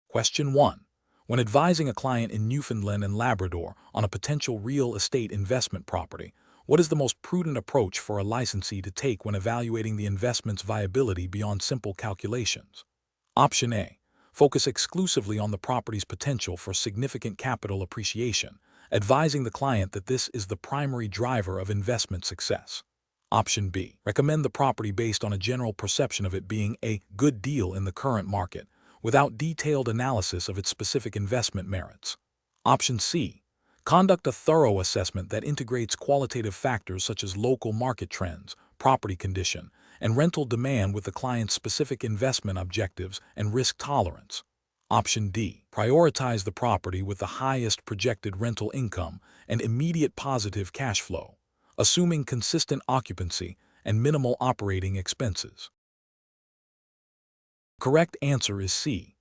Question 1. When advising a client in Newfoundland and Labrador on a potential real estate investment property, what is the most prudent approach for a licensee to take when evaluating the investment's viability beyond simple calculations? Option A. Focus exclusively on the property's potential for significant capital appreciation, advising the client that this is the primary driver of investment success. Option B. Recommend the property based on a general perception of it being a good deal in the current market, without detailed analysis of its specific investment merits. Option C. Conduct a thorough assessment that integrates qualitative factors such as local market trends, property condition, and rental demand with the client's specific investment objectives and risk tolerance. Option D. Prioritize the property with the highest projected rental income and immediate positive cash flow, assuming consistent occupancy and minimal operating expenses. Correct answer is C.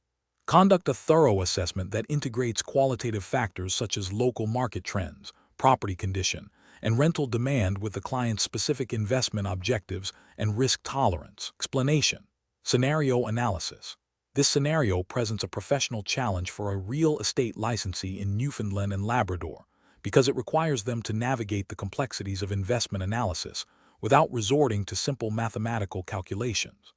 Conduct a thorough assessment that integrates qualitative factors such as local market trends, property condition, and rental demand with the client's specific investment objectives and risk tolerance. Explanation. Scenario analysis. This scenario presents a professional challenge for a real estate licensee in Newfoundland and Labrador because it requires them to navigate the complexities of investment analysis without resorting to simple mathematical calculations.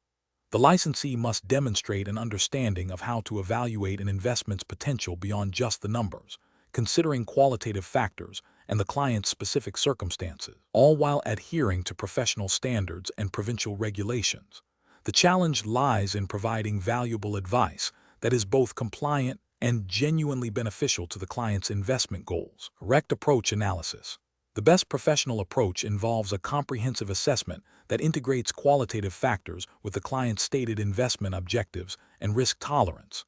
The licensee must demonstrate an understanding of how to evaluate an investment's potential beyond just the numbers, considering qualitative factors and the client's specific circumstances, all while adhering to professional standards and provincial regulations. The challenge lies in providing valuable advice that is both compliant and genuinely beneficial to the client's investment goals. Correct approach analysis. The best professional approach involves a comprehensive assessment that integrates qualitative factors with the client's stated investment objectives and risk tolerance.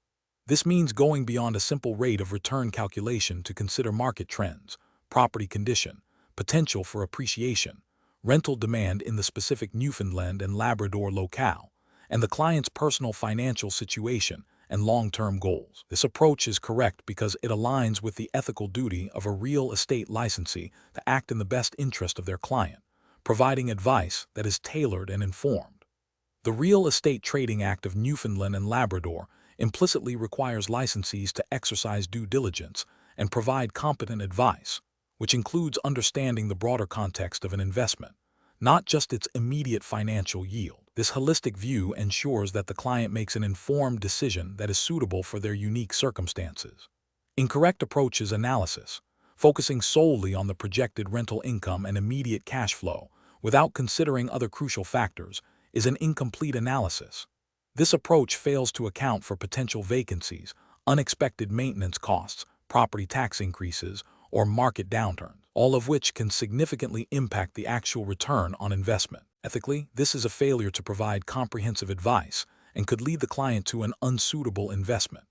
This means going beyond a simple rate of return calculation to consider market trends, property condition, potential for appreciation, rental demand in the specific Newfoundland and Labrador locale, and the client's personal financial situation and long-term goals. This approach is correct because it aligns with the ethical duty of a real estate licensee to act in the best interest of their client, providing advice that is tailored and informed. The Real Estate Trading Act of Newfoundland and Labrador implicitly requires licensees to exercise due diligence and provide competent advice, which includes understanding the broader context of an investment, not just its immediate financial yield. This holistic view ensures that the client makes an informed decision that is suitable for their unique circumstances. Incorrect approaches analysis, focusing solely on the projected rental income and immediate cash flow without considering other crucial factors, is an incomplete analysis. This approach fails to account for potential vacancies, unexpected maintenance costs, property tax increases, or market downturns, all of which can significantly impact the actual return on investment. Ethically, this is a failure to provide comprehensive advice and could lead the client to an unsuitable investment.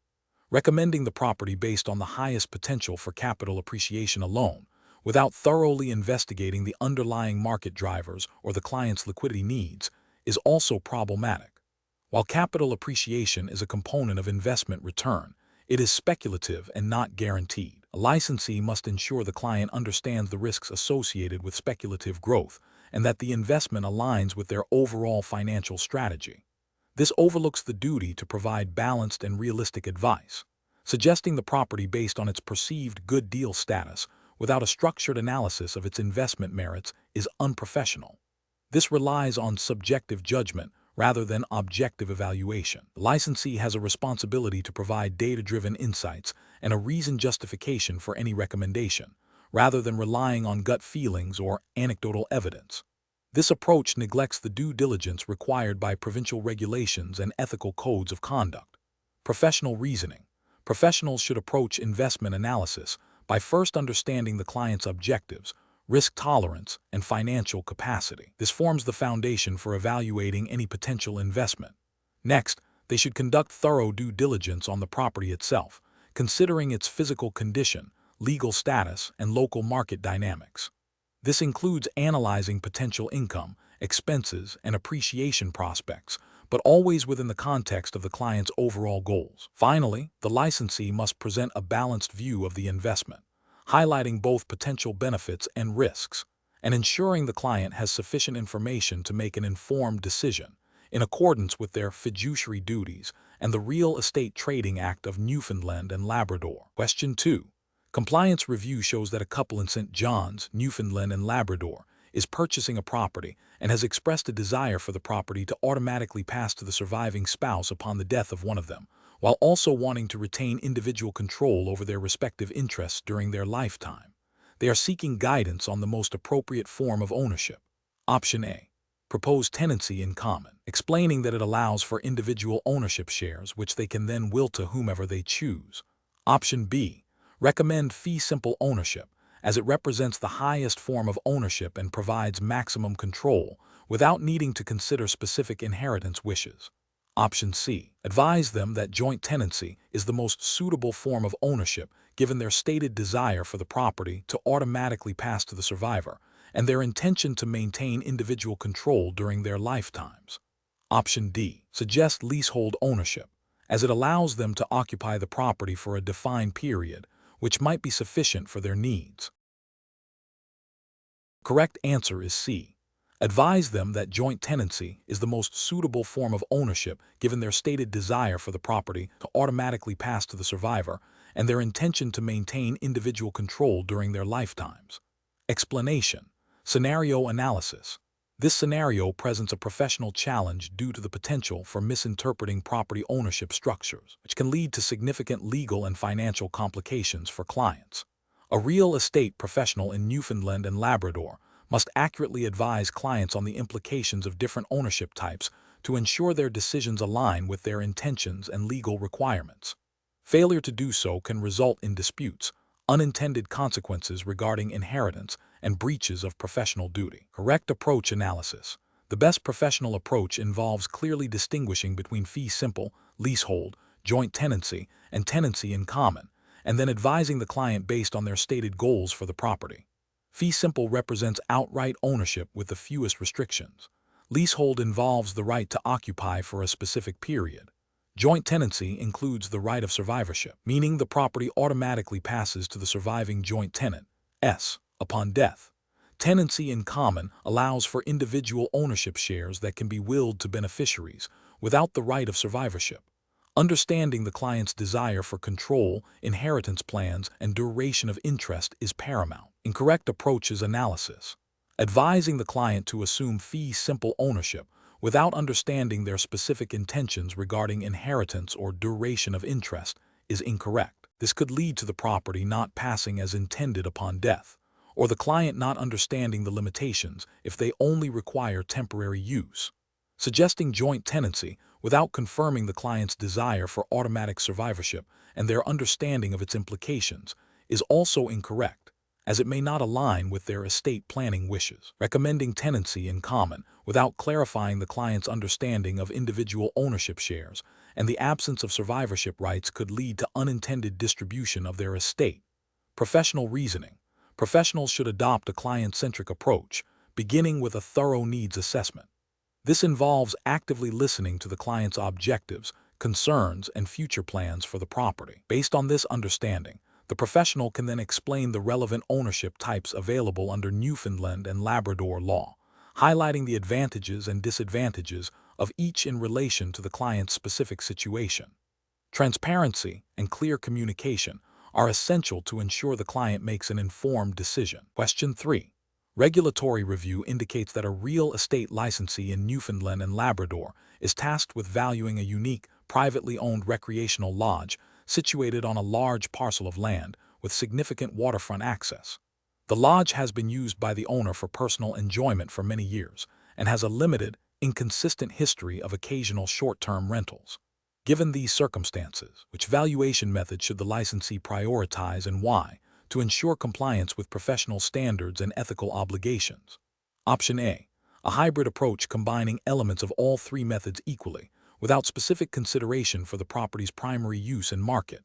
Recommending the property based on the highest potential for capital appreciation alone, without thoroughly investigating the underlying market drivers or the client's liquidity needs, is also problematic. While capital appreciation is a component of investment return, it is speculative and not guaranteed. A licensee must ensure the client understands the risks associated with speculative growth and that the investment aligns with their overall financial strategy. This overlooks the duty to provide balanced and realistic advice. Suggesting the property based on its perceived good deal status without a structured analysis of its investment merits is unprofessional. This relies on subjective judgment rather than objective evaluation. The licensee has a responsibility to provide data-driven insights and a reasoned justification for any recommendation, rather than relying on gut feelings or anecdotal evidence. This approach neglects the due diligence required by provincial regulations and ethical codes of conduct. Professional reasoning. Professionals should approach investment analysis by first understanding the client's objectives, risk tolerance, and financial capacity. This forms the foundation for evaluating any potential investment. Next, they should conduct thorough due diligence on the property itself, considering its physical condition, legal status, and local market dynamics. This includes analyzing potential income, expenses, and appreciation prospects, but always within the context of the client's overall goals. Finally, the licensee must present a balanced view of the investment, highlighting both potential benefits and risks, and ensuring the client has sufficient information to make an informed decision, in accordance with their fiduciary duties and the Real Estate Trading Act of Newfoundland and Labrador. Question 2. Compliance review shows that a couple in St. John's, Newfoundland and Labrador is purchasing a property and has expressed a desire for the property to automatically pass to the surviving spouse upon the death of one of them, while also wanting to retain individual control over their respective interests during their lifetime. They are seeking guidance on the most appropriate form of ownership. Option A. Proposed tenancy in common, explaining that it allows for individual ownership shares which they can then will to whomever they choose. Option B. Recommend fee simple ownership, as it represents the highest form of ownership and provides maximum control without needing to consider specific inheritance wishes. Option C. Advise them that joint tenancy is the most suitable form of ownership given their stated desire for the property to automatically pass to the survivor and their intention to maintain individual control during their lifetimes. Option D. Suggest leasehold ownership, as it allows them to occupy the property for a defined period, which might be sufficient for their needs. Correct answer is C. Advise them that joint tenancy is the most suitable form of ownership given their stated desire for the property to automatically pass to the survivor and their intention to maintain individual control during their lifetimes. Explanation. Scenario analysis. This scenario presents a professional challenge due to the potential for misinterpreting property ownership structures, which can lead to significant legal and financial complications for clients. A real estate professional in Newfoundland and Labrador must accurately advise clients on the implications of different ownership types to ensure their decisions align with their intentions and legal requirements. Failure to do so can result in disputes, unintended consequences regarding inheritance, and breaches of professional duty. Correct approach analysis. The best professional approach involves clearly distinguishing between fee simple, leasehold, joint tenancy, and tenancy in common, and then advising the client based on their stated goals for the property. Fee simple represents outright ownership with the fewest restrictions. Leasehold involves the right to occupy for a specific period. Joint tenancy includes the right of survivorship, meaning the property automatically passes to the surviving joint tenant, S, upon death. Tenancy in common allows for individual ownership shares that can be willed to beneficiaries without the right of survivorship. Understanding the client's desire for control, inheritance plans, and duration of interest is paramount. Incorrect approach is analysis. Advising the client to assume fee simple ownership without understanding their specific intentions regarding inheritance or duration of interest is incorrect. This could lead to the property not passing as intended upon death, or the client not understanding the limitations if they only require temporary use. Suggesting joint tenancy without confirming the client's desire for automatic survivorship and their understanding of its implications is also incorrect, as it may not align with their estate planning wishes. Recommending tenancy in common without clarifying the client's understanding of individual ownership shares and the absence of survivorship rights could lead to unintended distribution of their estate. Professional reasoning. Professionals should adopt a client-centric approach, beginning with a thorough needs assessment. This involves actively listening to the client's objectives, concerns, and future plans for the property. Based on this understanding, the professional can then explain the relevant ownership types available under Newfoundland and Labrador law, highlighting the advantages and disadvantages of each in relation to the client's specific situation. Transparency and clear communication are essential to ensure the client makes an informed decision. Question 3. Regulatory review indicates that a real estate licensee in Newfoundland and Labrador is tasked with valuing a unique, privately owned recreational lodge situated on a large parcel of land with significant waterfront access. The lodge has been used by the owner for personal enjoyment for many years and has a limited, inconsistent history of occasional short-term rentals. Given these circumstances, which valuation method should the licensee prioritize and why, to ensure compliance with professional standards and ethical obligations? Option A. A hybrid approach combining elements of all three methods equally, without specific consideration for the property's primary use and market.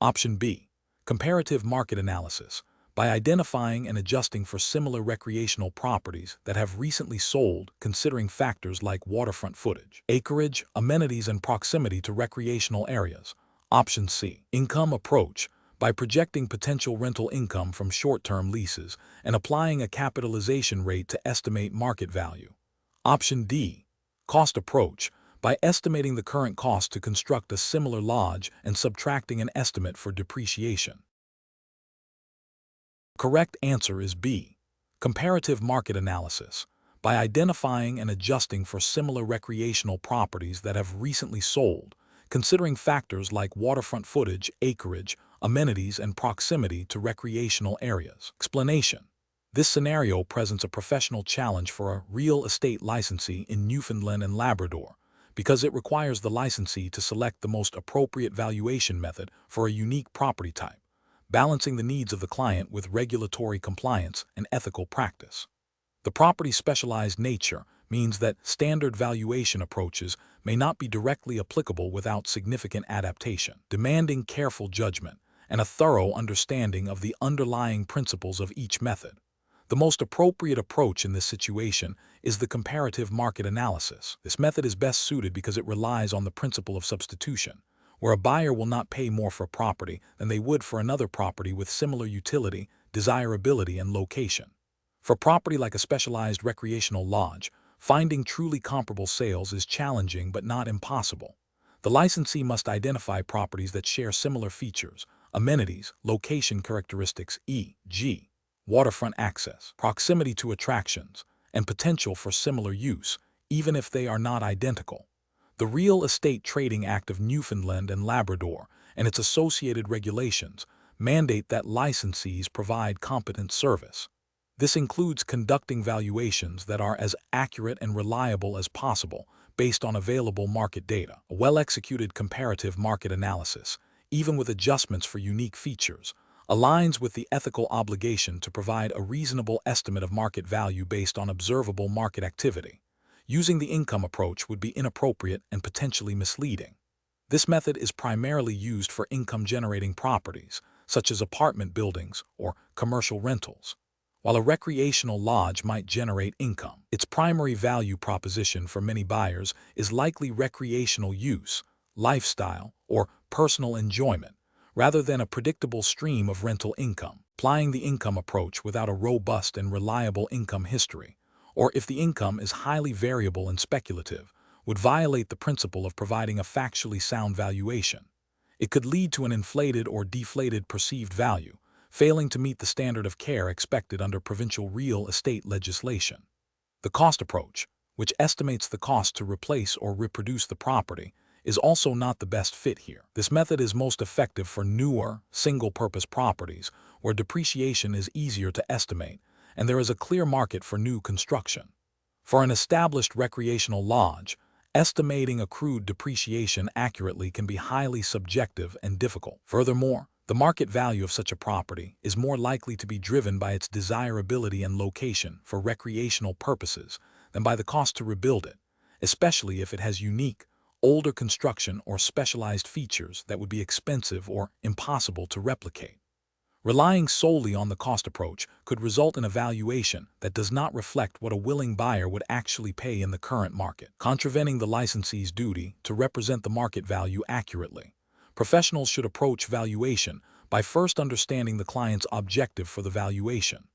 Option B. Comparative market analysis, by identifying and adjusting for similar recreational properties that have recently sold, considering factors like waterfront footage, acreage, amenities, and proximity to recreational areas. Option C. Income approach, by projecting potential rental income from short-term leases and applying a capitalization rate to estimate market value. Option D. Cost approach, by estimating the current cost to construct a similar lodge and subtracting an estimate for depreciation. Correct answer is B. Comparative market analysis, by identifying and adjusting for similar recreational properties that have recently sold, considering factors like waterfront footage, acreage, amenities, and proximity to recreational areas. Explanation. This scenario presents a professional challenge for a real estate licensee in Newfoundland and Labrador because it requires the licensee to select the most appropriate valuation method for a unique property type, balancing the needs of the client with regulatory compliance and ethical practice. The property's specialized nature means that standard valuation approaches may not be directly applicable without significant adaptation, demanding careful judgment and a thorough understanding of the underlying principles of each method. The most appropriate approach in this situation is the comparative market analysis. This method is best suited because it relies on the principle of substitution, where a buyer will not pay more for a property than they would for another property with similar utility, desirability, and location. For property like a specialized recreational lodge, finding truly comparable sales is challenging but not impossible. The licensee must identify properties that share similar features, amenities, location characteristics, e.g., waterfront access, proximity to attractions, and potential for similar use, even if they are not identical. The Real Estate Trading Act of Newfoundland and Labrador and its associated regulations mandate that licensees provide competent service. This includes conducting valuations that are as accurate and reliable as possible based on available market data. A well-executed comparative market analysis, even with adjustments for unique features, aligns with the ethical obligation to provide a reasonable estimate of market value based on observable market activity. Using the income approach would be inappropriate and potentially misleading. This method is primarily used for income-generating properties, such as apartment buildings or commercial rentals. While a recreational lodge might generate income, its primary value proposition for many buyers is likely recreational use, lifestyle, or personal enjoyment, rather than a predictable stream of rental income. Applying the income approach without a robust and reliable income history, or if the income is highly variable and speculative, would violate the principle of providing a factually sound valuation. It could lead to an inflated or deflated perceived value, failing to meet the standard of care expected under provincial real estate legislation. The cost approach, which estimates the cost to replace or reproduce the property, is also not the best fit here. This method is most effective for newer, single-purpose properties where depreciation is easier to estimate and there is a clear market for new construction. For an established recreational lodge, estimating accrued depreciation accurately can be highly subjective and difficult. Furthermore, the market value of such a property is more likely to be driven by its desirability and location for recreational purposes than by the cost to rebuild it, especially if it has unique, older construction or specialized features that would be expensive or impossible to replicate. Relying solely on the cost approach could result in a valuation that does not reflect what a willing buyer would actually pay in the current market, contravening the licensee's duty to represent the market value accurately. Professionals should approach valuation by first understanding the client's objective for the valuation.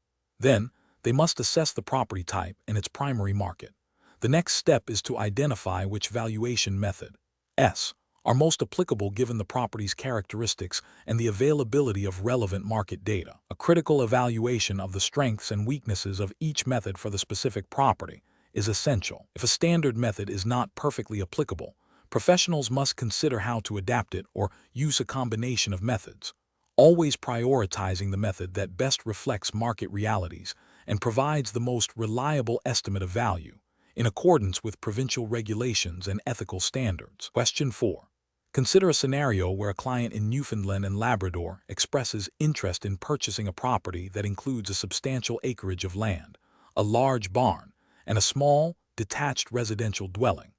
Then, they must assess the property type and its primary market. The next step is to identify which valuation method are most applicable given the property's characteristics and the availability of relevant market data. A critical evaluation of the strengths and weaknesses of each method for the specific property is essential. If a standard method is not perfectly applicable, professionals must consider how to adapt it or use a combination of methods, always prioritizing the method that best reflects market realities and provides the most reliable estimate of value, in accordance with provincial regulations and ethical standards. Question 4. Consider a scenario where a client in Newfoundland and Labrador expresses interest in purchasing a property that includes a substantial acreage of land, a large barn, and a small, detached residential dwelling.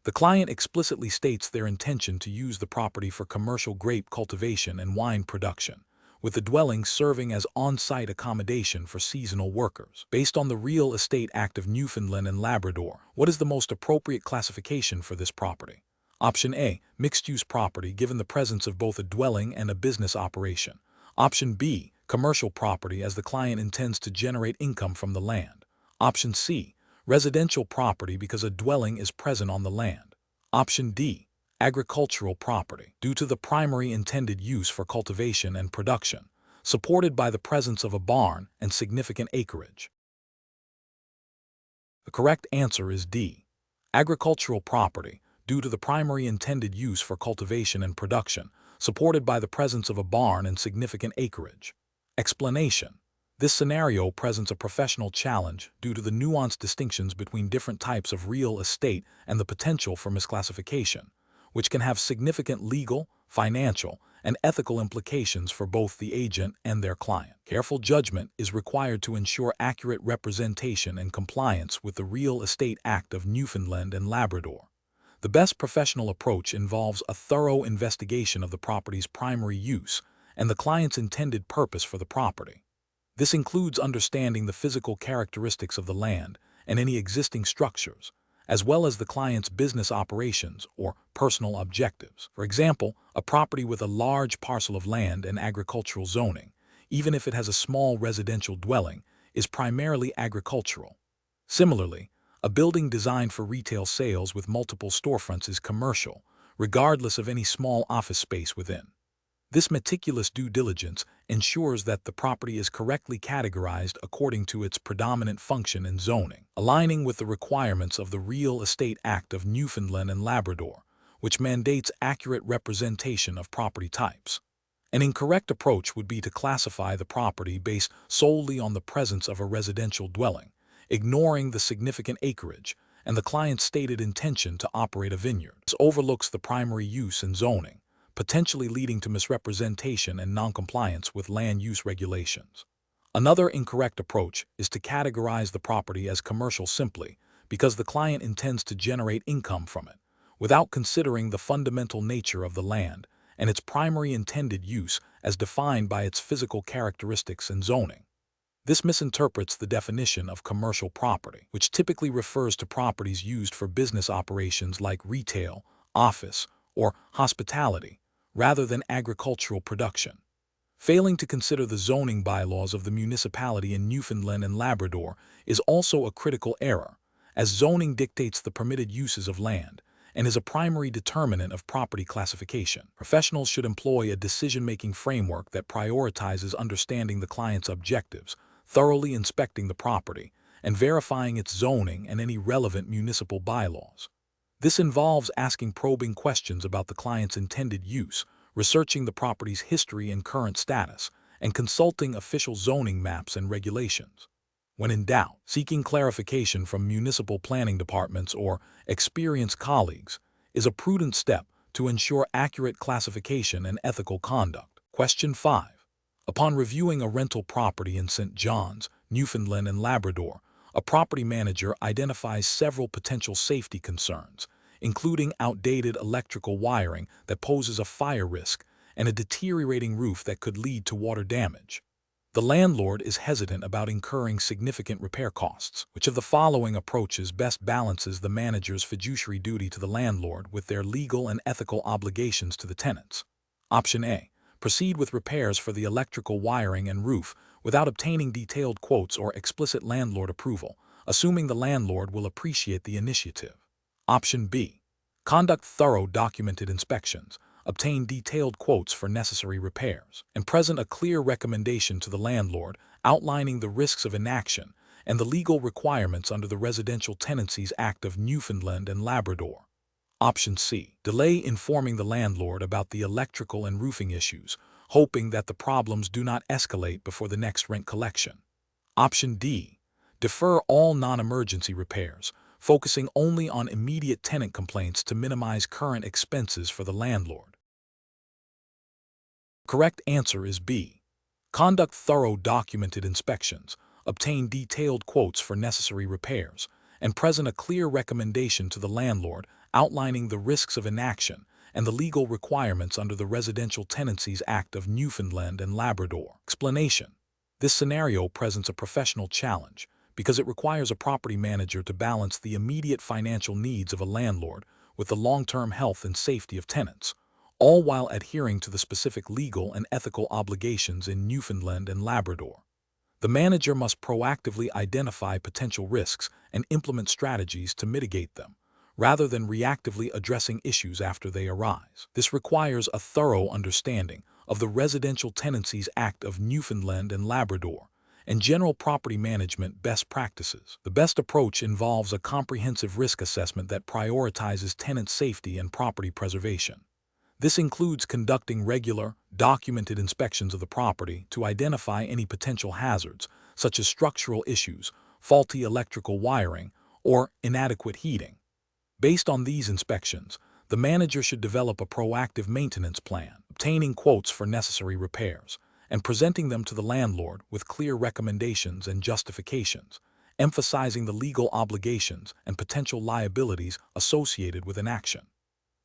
The client explicitly states their intention to use the property for commercial grape cultivation and wine production, with the dwelling serving as on-site accommodation for seasonal workers. Based on the Real Estate Act of Newfoundland and Labrador, what is the most appropriate classification for this property? Option A, mixed-use property given the presence of both a dwelling and a business operation. Option B, commercial property as the client intends to generate income from the land. Option C, Residential property because a dwelling is present on the land. Option D. Agricultural property, due to the primary intended use for cultivation and production, supported by the presence of a barn and significant acreage. The correct answer is D. Agricultural property, due to the primary intended use for cultivation and production, supported by the presence of a barn and significant acreage. Explanation. This scenario presents a professional challenge due to the nuanced distinctions between different types of real estate and the potential for misclassification, which can have significant legal, financial, and ethical implications for both the agent and their client. Careful judgment is required to ensure accurate representation and compliance with the Real Estate Act of Newfoundland and Labrador. The best professional approach involves a thorough investigation of the property's primary use and the client's intended purpose for the property. This includes understanding the physical characteristics of the land and any existing structures, as well as the client's business operations or personal objectives. For example, a property with a large parcel of land and agricultural zoning, even if it has a small residential dwelling, is primarily agricultural. Similarly, a building designed for retail sales with multiple storefronts is commercial, regardless of any small office space within. This meticulous due diligence ensures that the property is correctly categorized according to its predominant function and zoning, aligning with the requirements of the Real Estate Act of Newfoundland and Labrador, which mandates accurate representation of property types. An incorrect approach would be to classify the property based solely on the presence of a residential dwelling, ignoring the significant acreage and the client's stated intention to operate a vineyard. This overlooks the primary use and zoning, potentially leading to misrepresentation and noncompliance with land use regulations. Another incorrect approach is to categorize the property as commercial simply because the client intends to generate income from it, without considering the fundamental nature of the land and its primary intended use as defined by its physical characteristics and zoning. This misinterprets the definition of commercial property, which typically refers to properties used for business operations like retail, office, or hospitality, rather than agricultural production. Failing to consider the zoning bylaws of the municipality in Newfoundland and Labrador is also a critical error, as zoning dictates the permitted uses of land and is a primary determinant of property classification. Professionals should employ a decision-making framework that prioritizes understanding the client's objectives, thoroughly inspecting the property, and verifying its zoning and any relevant municipal bylaws. This involves asking probing questions about the client's intended use, researching the property's history and current status, and consulting official zoning maps and regulations. When in doubt, seeking clarification from municipal planning departments or experienced colleagues is a prudent step to ensure accurate classification and ethical conduct. Question 5. Upon reviewing a rental property in St. John's, Newfoundland and Labrador, a property manager identifies several potential safety concerns, including outdated electrical wiring that poses a fire risk and a deteriorating roof that could lead to water damage. The landlord is hesitant about incurring significant repair costs. Which of the following approaches best balances the manager's fiduciary duty to the landlord with their legal and ethical obligations to the tenants? Option A. Proceed with repairs for the electrical wiring and roof without obtaining detailed quotes or explicit landlord approval, assuming the landlord will appreciate the initiative. Option B. Conduct thorough documented inspections, obtain detailed quotes for necessary repairs, and present a clear recommendation to the landlord outlining the risks of inaction and the legal requirements under the Residential Tenancies Act of Newfoundland and Labrador. Option C. Delay informing the landlord about the electrical and roofing issues, hoping that the problems do not escalate before the next rent collection. Option D. Defer all non-emergency repairs, focusing only on immediate tenant complaints to minimize current expenses for the landlord. Correct answer is B. Conduct thorough documented inspections, obtain detailed quotes for necessary repairs, and present a clear recommendation to the landlord outlining the risks of inaction and the legal requirements under the Residential Tenancies Act of Newfoundland and Labrador. Explanation. This scenario presents a professional challenge because it requires a property manager to balance the immediate financial needs of a landlord with the long-term health and safety of tenants, all while adhering to the specific legal and ethical obligations in Newfoundland and Labrador. The manager must proactively identify potential risks and implement strategies to mitigate them, rather than reactively addressing issues after they arise. This requires a thorough understanding of the Residential Tenancies Act of Newfoundland and Labrador and general property management best practices. The best approach involves a comprehensive risk assessment that prioritizes tenant safety and property preservation. This includes conducting regular, documented inspections of the property to identify any potential hazards, such as structural issues, faulty electrical wiring, or inadequate heating. Based on these inspections, the manager should develop a proactive maintenance plan, obtaining quotes for necessary repairs, and presenting them to the landlord with clear recommendations and justifications, emphasizing the legal obligations and potential liabilities associated with an action.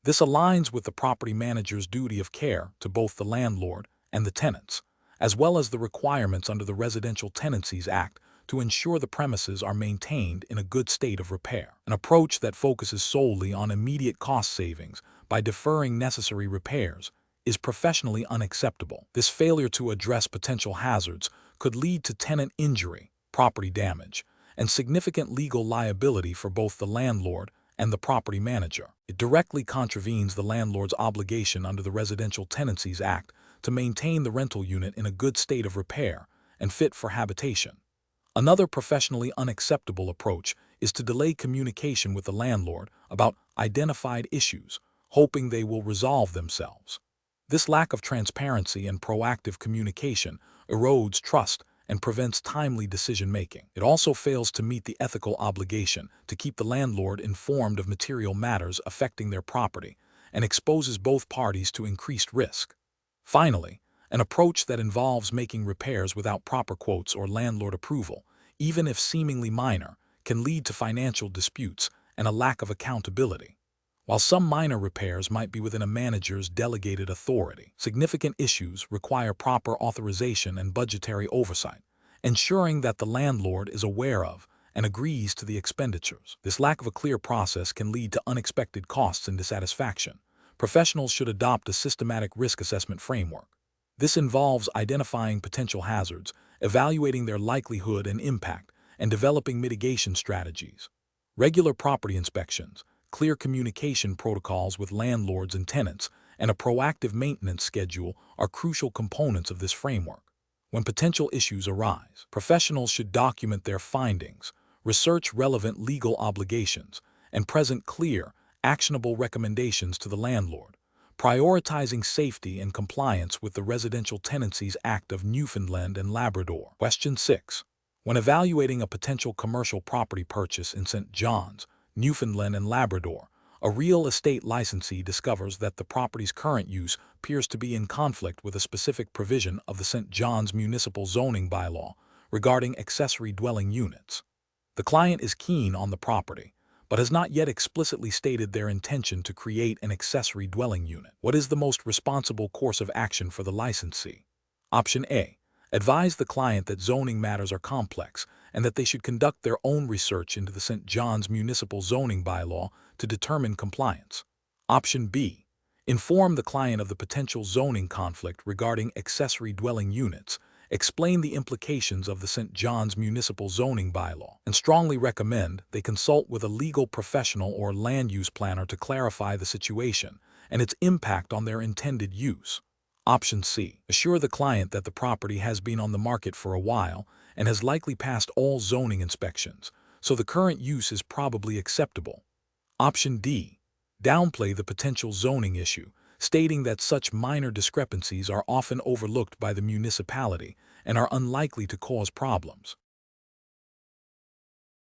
This aligns with the property manager's duty of care to both the landlord and the tenants, as well as the requirements under the Residential Tenancies Act to ensure the premises are maintained in a good state of repair. An approach that focuses solely on immediate cost savings by deferring necessary repairs is professionally unacceptable. This failure to address potential hazards could lead to tenant injury, property damage, and significant legal liability for both the landlord and the property manager. It directly contravenes the landlord's obligation under the Residential Tenancies Act to maintain the rental unit in a good state of repair and fit for habitation. Another professionally unacceptable approach is to delay communication with the landlord about identified issues, hoping they will resolve themselves. This lack of transparency and proactive communication erodes trust and prevents timely decision-making. It also fails to meet the ethical obligation to keep the landlord informed of material matters affecting their property and exposes both parties to increased risk. Finally, an approach that involves making repairs without proper quotes or landlord approval, even if seemingly minor, can lead to financial disputes and a lack of accountability. While some minor repairs might be within a manager's delegated authority, significant issues require proper authorization and budgetary oversight, ensuring that the landlord is aware of and agrees to the expenditures. This lack of a clear process can lead to unexpected costs and dissatisfaction. Professionals should adopt a systematic risk assessment framework. This involves identifying potential hazards, evaluating their likelihood and impact, and developing mitigation strategies. Regular property inspections, clear communication protocols with landlords and tenants, and a proactive maintenance schedule are crucial components of this framework. When potential issues arise, professionals should document their findings, research relevant legal obligations, and present clear, actionable recommendations to the landlord, prioritizing safety and compliance with the Residential Tenancies Act of Newfoundland and Labrador. Question 6. When evaluating a potential commercial property purchase in St. John's, Newfoundland and Labrador, a real estate licensee discovers that the property's current use appears to be in conflict with a specific provision of the St. John's Municipal Zoning Bylaw regarding accessory dwelling units. The client is keen on the property, but has not yet explicitly stated their intention to create an accessory dwelling unit. What is the most responsible course of action for the licensee? Option A. Advise the client that zoning matters are complex and that they should conduct their own research into the St. John's Municipal Zoning Bylaw to determine compliance. Option B. Inform the client of the potential zoning conflict regarding accessory dwelling units, explain the implications of the St. John's Municipal Zoning Bylaw, and strongly recommend they consult with a legal professional or land use planner to clarify the situation and its impact on their intended use. Option C. Assure the client that the property has been on the market for a while and has likely passed all zoning inspections, so the current use is probably acceptable. Option D. Downplay the potential zoning issue, stating that such minor discrepancies are often overlooked by the municipality and are unlikely to cause problems.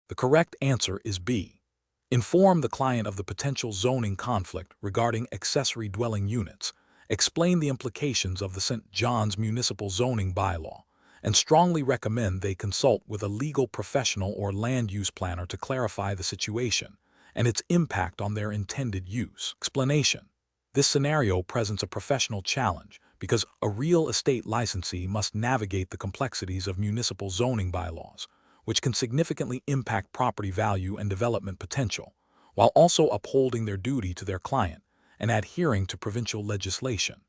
The correct answer is B. Inform the client of the potential zoning conflict regarding accessory dwelling units, explain the implications of the St. John's Municipal Zoning Bylaw, and strongly recommend they consult with a legal professional or land use planner to clarify the situation and its impact on their intended use. Explanation. This scenario presents a professional challenge because a real estate licensee must navigate the complexities of municipal zoning bylaws, which can significantly impact property value and development potential, while also upholding their duty to their client and adhering to provincial legislation.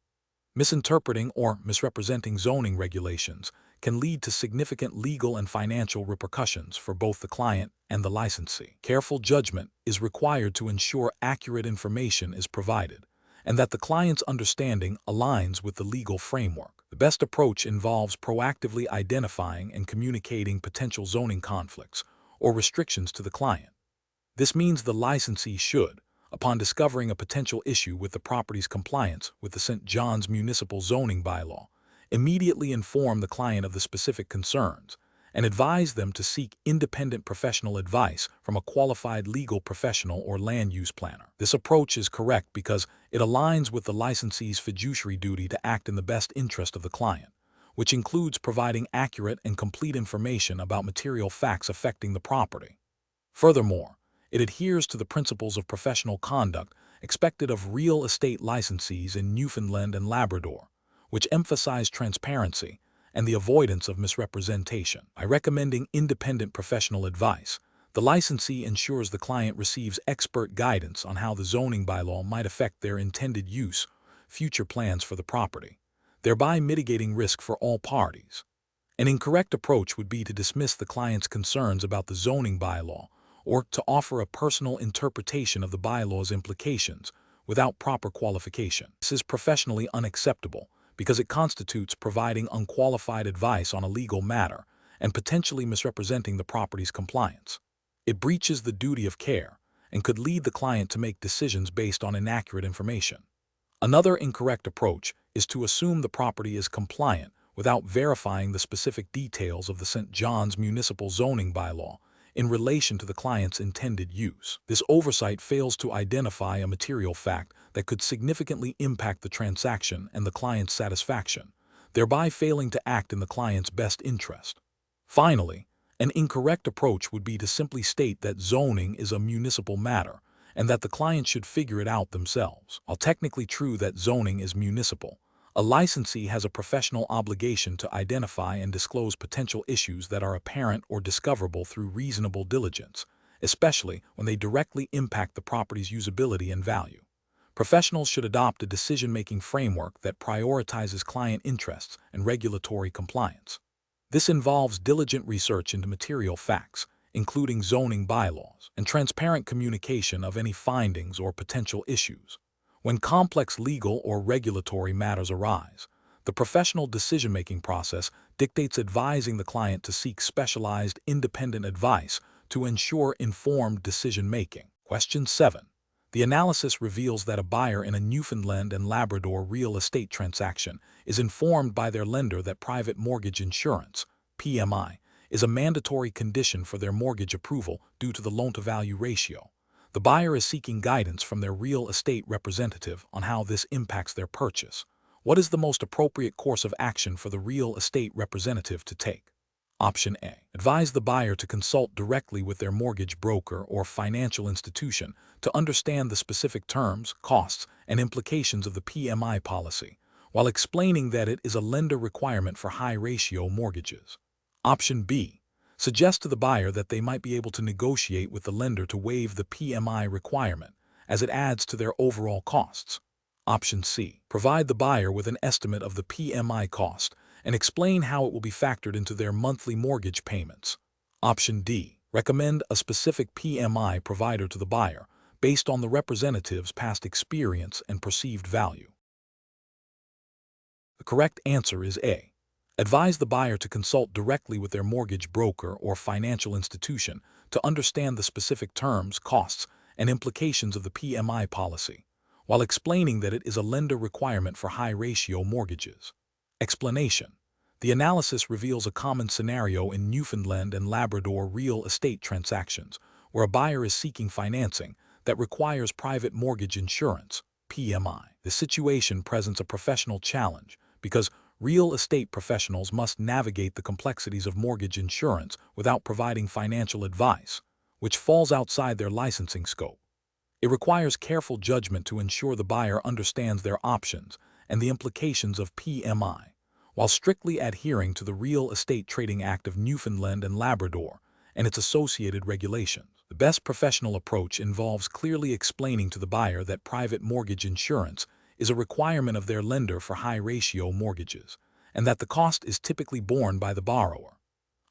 Misinterpreting or misrepresenting zoning regulations can lead to significant legal and financial repercussions for both the client and the licensee. Careful judgment is required to ensure accurate information is provided and that the client's understanding aligns with the legal framework. The best approach involves proactively identifying and communicating potential zoning conflicts or restrictions to the client. This means the licensee should, upon discovering a potential issue with the property's compliance with the St. John's Municipal Zoning Bylaw, immediately inform the client of the specific concerns and advise them to seek independent professional advice from a qualified legal professional or land use planner. This approach is correct because it aligns with the licensee's fiduciary duty to act in the best interest of the client, which includes providing accurate and complete information about material facts affecting the property. Furthermore, it adheres to the principles of professional conduct expected of real estate licensees in Newfoundland and Labrador, which emphasize transparency and the avoidance of misrepresentation. By recommending independent professional advice, the licensee ensures the client receives expert guidance on how the zoning bylaw might affect their intended use, future plans for the property, thereby mitigating risk for all parties. An incorrect approach would be to dismiss the client's concerns about the zoning bylaw or to offer a personal interpretation of the bylaw's implications without proper qualification. This is professionally unacceptable because it constitutes providing unqualified advice on a legal matter and potentially misrepresenting the property's compliance. It breaches the duty of care and could lead the client to make decisions based on inaccurate information. Another incorrect approach is to assume the property is compliant without verifying the specific details of the St. John's Municipal Zoning Bylaw in relation to the client's intended use. This oversight fails to identify a material fact that could significantly impact the transaction and the client's satisfaction, thereby failing to act in the client's best interest. Finally, an incorrect approach would be to simply state that zoning is a municipal matter and that the client should figure it out themselves. While technically true that zoning is municipal, a licensee has a professional obligation to identify and disclose potential issues that are apparent or discoverable through reasonable diligence, especially when they directly impact the property's usability and value. Professionals should adopt a decision-making framework that prioritizes client interests and regulatory compliance. This involves diligent research into material facts, including zoning bylaws, and transparent communication of any findings or potential issues. When complex legal or regulatory matters arise, the professional decision-making process dictates advising the client to seek specialized independent advice to ensure informed decision-making. Question 7. The analysis reveals that a buyer in a Newfoundland and Labrador real estate transaction is informed by their lender that private mortgage insurance, PMI, is a mandatory condition for their mortgage approval due to the loan-to-value ratio. The buyer is seeking guidance from their real estate representative on how this impacts their purchase. What is the most appropriate course of action for the real estate representative to take? Option A. Advise the buyer to consult directly with their mortgage broker or financial institution to understand the specific terms, costs, and implications of the PMI policy, while explaining that it is a lender requirement for high-ratio mortgages. Option B. Suggest to the buyer that they might be able to negotiate with the lender to waive the PMI requirement, as it adds to their overall costs. Option C. Provide the buyer with an estimate of the PMI cost and explain how it will be factored into their monthly mortgage payments. Option D. Recommend a specific PMI provider to the buyer based on the representative's past experience and perceived value. The correct answer is A. Advise the buyer to consult directly with their mortgage broker or financial institution to understand the specific terms, costs, and implications of the PMI policy, while explaining that it is a lender requirement for high-ratio mortgages. Explanation. The analysis reveals a common scenario in Newfoundland and Labrador real estate transactions where a buyer is seeking financing that requires private mortgage insurance, PMI. The situation presents a professional challenge because real estate professionals must navigate the complexities of mortgage insurance without providing financial advice, which falls outside their licensing scope. It requires careful judgment to ensure the buyer understands their options and the implications of PMI, while strictly adhering to the Real Estate Trading Act of Newfoundland and Labrador and its associated regulations. The best professional approach involves clearly explaining to the buyer that private mortgage insurance is a requirement of their lender for high-ratio mortgages, and that the cost is typically borne by the borrower.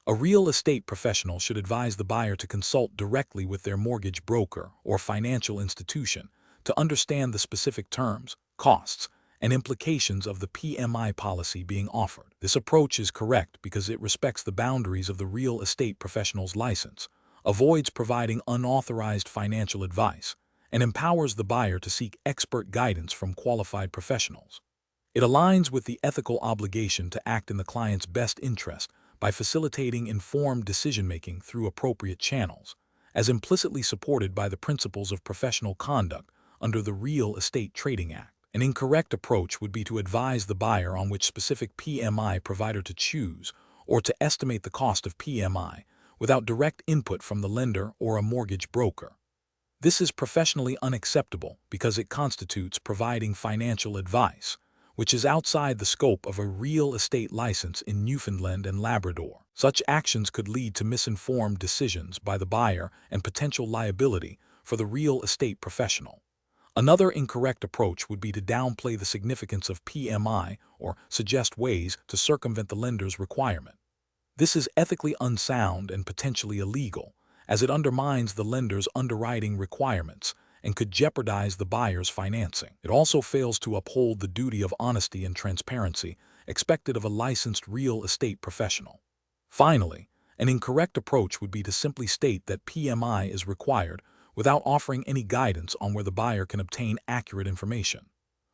A real estate professional should advise the buyer to consult directly with their mortgage broker or financial institution to understand the specific terms, costs, and implications of the PMI policy being offered. This approach is correct because it respects the boundaries of the real estate professional's license, avoids providing unauthorized financial advice, and empowers the buyer to seek expert guidance from qualified professionals. It aligns with the ethical obligation to act in the client's best interest by facilitating informed decision-making through appropriate channels, as implicitly supported by the principles of professional conduct under the Real Estate Trading Act. An incorrect approach would be to advise the buyer on which specific PMI provider to choose or to estimate the cost of PMI without direct input from the lender or a mortgage broker. This is professionally unacceptable because it constitutes providing financial advice, which is outside the scope of a real estate license in Newfoundland and Labrador. Such actions could lead to misinformed decisions by the buyer and potential liability for the real estate professional. Another incorrect approach would be to downplay the significance of PMI or suggest ways to circumvent the lender's requirement. This is ethically unsound and potentially illegal, as it undermines the lender's underwriting requirements and could jeopardize the buyer's financing. It also fails to uphold the duty of honesty and transparency expected of a licensed real estate professional. Finally, an incorrect approach would be to simply state that PMI is required without offering any guidance on where the buyer can obtain accurate information.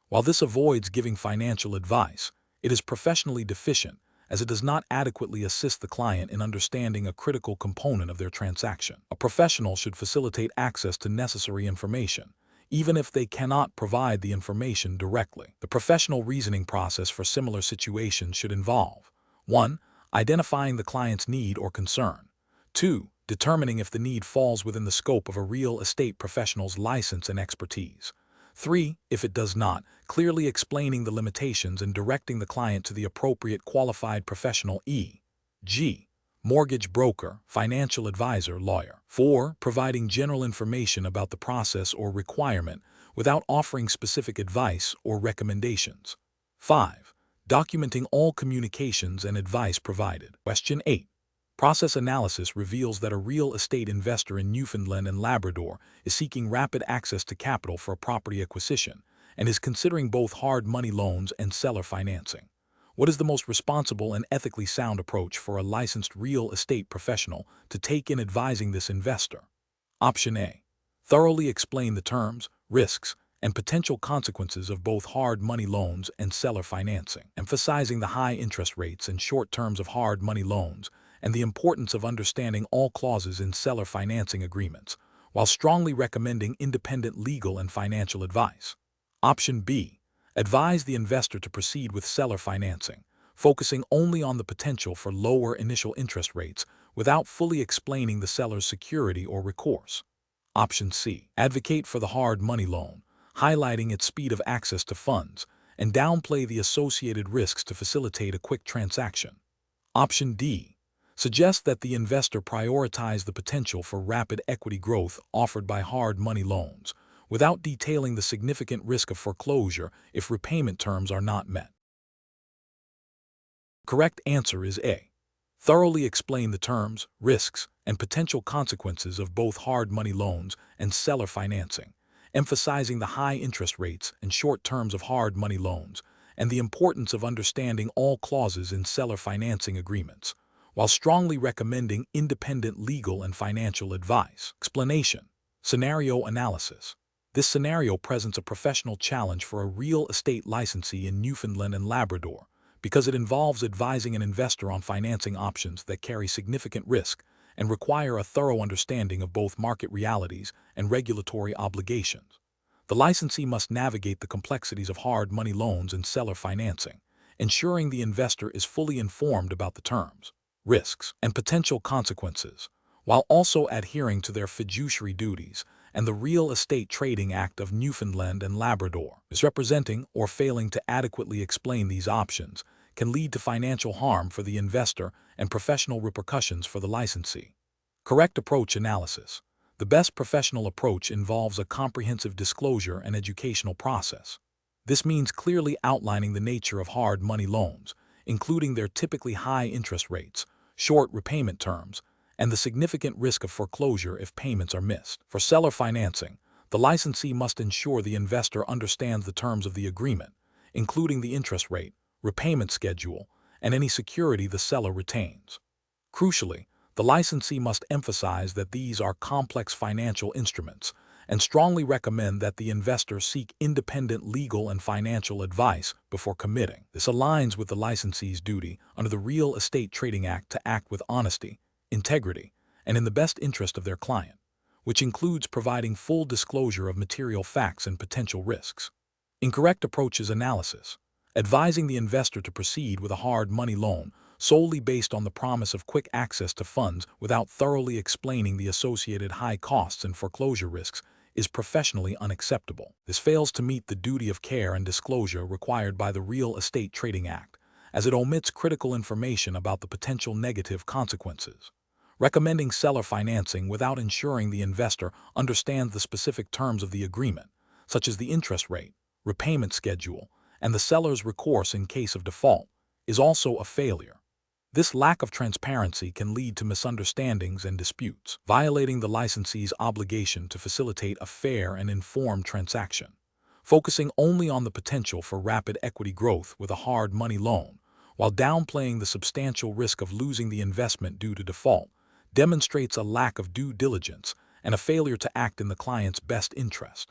While this avoids giving financial advice, it is professionally deficient as it does not adequately assist the client in understanding a critical component of their transaction. A professional should facilitate access to necessary information, even if they cannot provide the information directly. The professional reasoning process for similar situations should involve 1. Identifying the client's need or concern. 2. Determining if the need falls within the scope of a real estate professional's license and expertise. 3. If it does not, clearly explaining the limitations and directing the client to the appropriate qualified professional e.g., mortgage broker, financial advisor, lawyer. 4. Providing general information about the process or requirement without offering specific advice or recommendations. 5. Documenting all communications and advice provided. Question 8. Process analysis reveals that a real estate investor in Newfoundland and Labrador is seeking rapid access to capital for a property acquisition and is considering both hard money loans and seller financing. What is the most responsible and ethically sound approach for a licensed real estate professional to take in advising this investor? Option A. Thoroughly explain the terms, risks, and potential consequences of both hard money loans and seller financing, emphasizing the high interest rates and short terms of hard money loans and the importance of understanding all clauses in seller financing agreements, while strongly recommending independent legal and financial advice. Option B. Advise the investor to proceed with seller financing, focusing only on the potential for lower initial interest rates without fully explaining the seller's security or recourse. Option C. Advocate for the hard money loan, highlighting its speed of access to funds, and downplay the associated risks to facilitate a quick transaction. Option D. Suggest that the investor prioritize the potential for rapid equity growth offered by hard money loans, without detailing the significant risk of foreclosure if repayment terms are not met. Correct answer is A. Thoroughly explain the terms, risks, and potential consequences of both hard money loans and seller financing, emphasizing the high interest rates and short terms of hard money loans and the importance of understanding all clauses in seller financing agreements, while strongly recommending independent legal and financial advice. Explanation. Scenario analysis. This scenario presents a professional challenge for a real estate licensee in Newfoundland and Labrador because it involves advising an investor on financing options that carry significant risk and require a thorough understanding of both market realities and regulatory obligations. The licensee must navigate the complexities of hard money loans and seller financing, ensuring the investor is fully informed about the terms, risks, and potential consequences, while also adhering to their fiduciary duties and the Real Estate Trading Act of Newfoundland and Labrador. Misrepresenting or failing to adequately explain these options can lead to financial harm for the investor and professional repercussions for the licensee. Correct approach analysis. The best professional approach involves a comprehensive disclosure and educational process. This means clearly outlining the nature of hard money loans, including their typically high interest rates, short repayment terms, and the significant risk of foreclosure if payments are missed. For seller financing, the licensee must ensure the investor understands the terms of the agreement, including the interest rate, repayment schedule, and any security the seller retains. Crucially, the licensee must emphasize that these are complex financial instruments and strongly recommend that the investor seek independent legal and financial advice before committing. This aligns with the licensee's duty under the Real Estate Trading Act to act with honesty, integrity, and in the best interest of their client, which includes providing full disclosure of material facts and potential risks. Incorrect approaches analysis. Advising the investor to proceed with a hard money loan solely based on the promise of quick access to funds without thoroughly explaining the associated high costs and foreclosure risks is professionally unacceptable. This fails to meet the duty of care and disclosure required by the Real Estate Trading Act, as it omits critical information about the potential negative consequences. Recommending seller financing without ensuring the investor understands the specific terms of the agreement, such as the interest rate, repayment schedule, and the seller's recourse in case of default, is also a failure. This lack of transparency can lead to misunderstandings and disputes, violating the licensee's obligation to facilitate a fair and informed transaction. Focusing only on the potential for rapid equity growth with a hard money loan, while downplaying the substantial risk of losing the investment due to default, demonstrates a lack of due diligence and a failure to act in the client's best interest.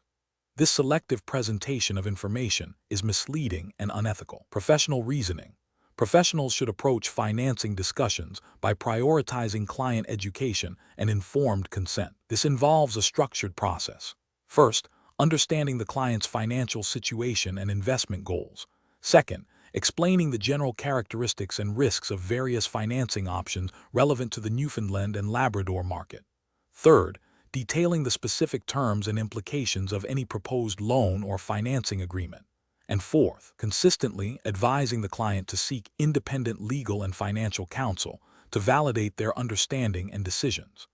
This selective presentation of information is misleading and unethical. Professional reasoning. Professionals should approach financing discussions by prioritizing client education and informed consent. This involves a structured process. First, understanding the client's financial situation and investment goals. Second, explaining the general characteristics and risks of various financing options relevant to the Newfoundland and Labrador market. Third, detailing the specific terms and implications of any proposed loan or financing agreement. And fourth, consistently advising the client to seek independent legal and financial counsel to validate their understanding and decisions.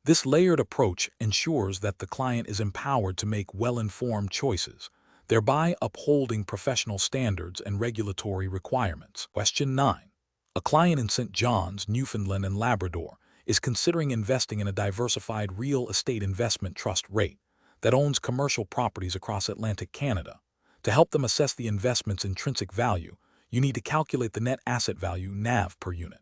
This layered approach ensures that the client is empowered to make well-informed choices, thereby upholding professional standards and regulatory requirements. Question 9. A client in St. John's, Newfoundland and Labrador is considering investing in a diversified real estate investment trust REIT that owns commercial properties across Atlantic Canada. To help them assess the investment's intrinsic value, you need to calculate the net asset value (NAV) per unit.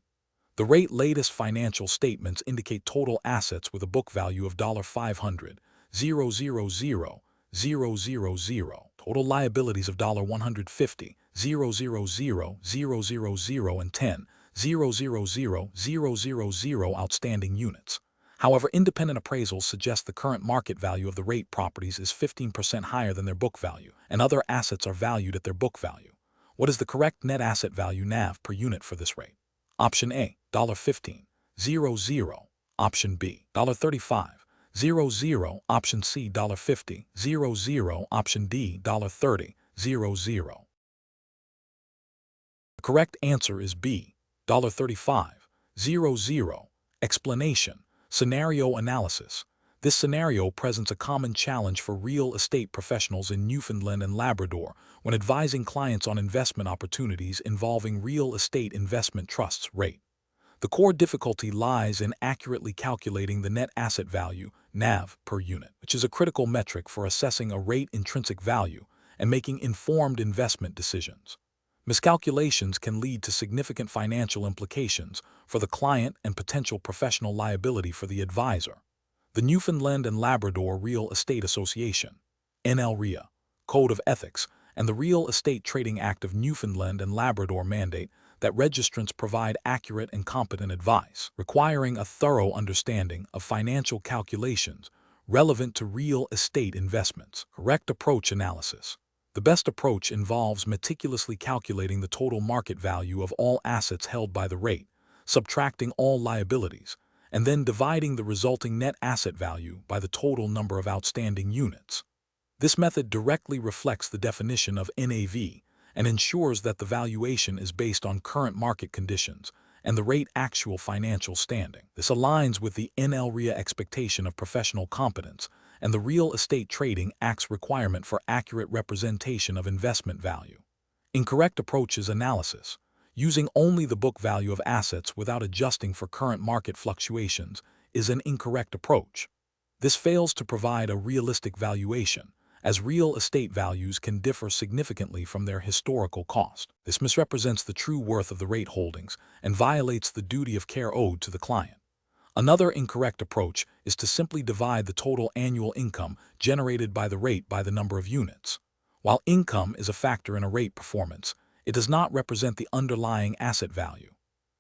The REIT's latest financial statements indicate total assets with a book value of $500,000,000, total liabilities of $150,000,000, and $10,000,000 outstanding units. However, independent appraisals suggest the current market value of the REIT properties is 15% higher than their book value, and other assets are valued at their book value. What is the correct net asset value (NAV) per unit for this REIT? Option A, $15.00. Option B, $35.00. Option C, $50.00. Option D, $30.00. The correct answer is B, $35.00. Explanation. Scenario analysis. This scenario presents a common challenge for real estate professionals in Newfoundland and Labrador when advising clients on investment opportunities involving real estate investment trusts REIT. The core difficulty lies in accurately calculating the net asset value (NAV) per unit, which is a critical metric for assessing a REIT intrinsic value and making informed investment decisions. Miscalculations can lead to significant financial implications for the client and potential professional liability for the advisor. The Newfoundland and Labrador Real Estate Association, NLREA, Code of Ethics, and the Real Estate Trading Act of Newfoundland and Labrador mandate that registrants provide accurate and competent advice, requiring a thorough understanding of financial calculations relevant to real estate investments. Correct approach analysis. The best approach involves meticulously calculating the total market value of all assets held by the REIT, subtracting all liabilities, and then dividing the resulting net asset value by the total number of outstanding units. This method directly reflects the definition of NAV and ensures that the valuation is based on current market conditions and the REIT's actual financial standing. This aligns with the NLREA expectation of professional competence and the Real Estate Trading Act's requirement for accurate representation of investment value. Incorrect approach is analysis. Using only the book value of assets without adjusting for current market fluctuations is an incorrect approach. This fails to provide a realistic valuation, as real estate values can differ significantly from their historical cost. This misrepresents the true worth of the REIT holdings and violates the duty of care owed to the client. Another incorrect approach is to simply divide the total annual income generated by the REIT by the number of units. While income is a factor in a REIT performance, it does not represent the underlying asset value.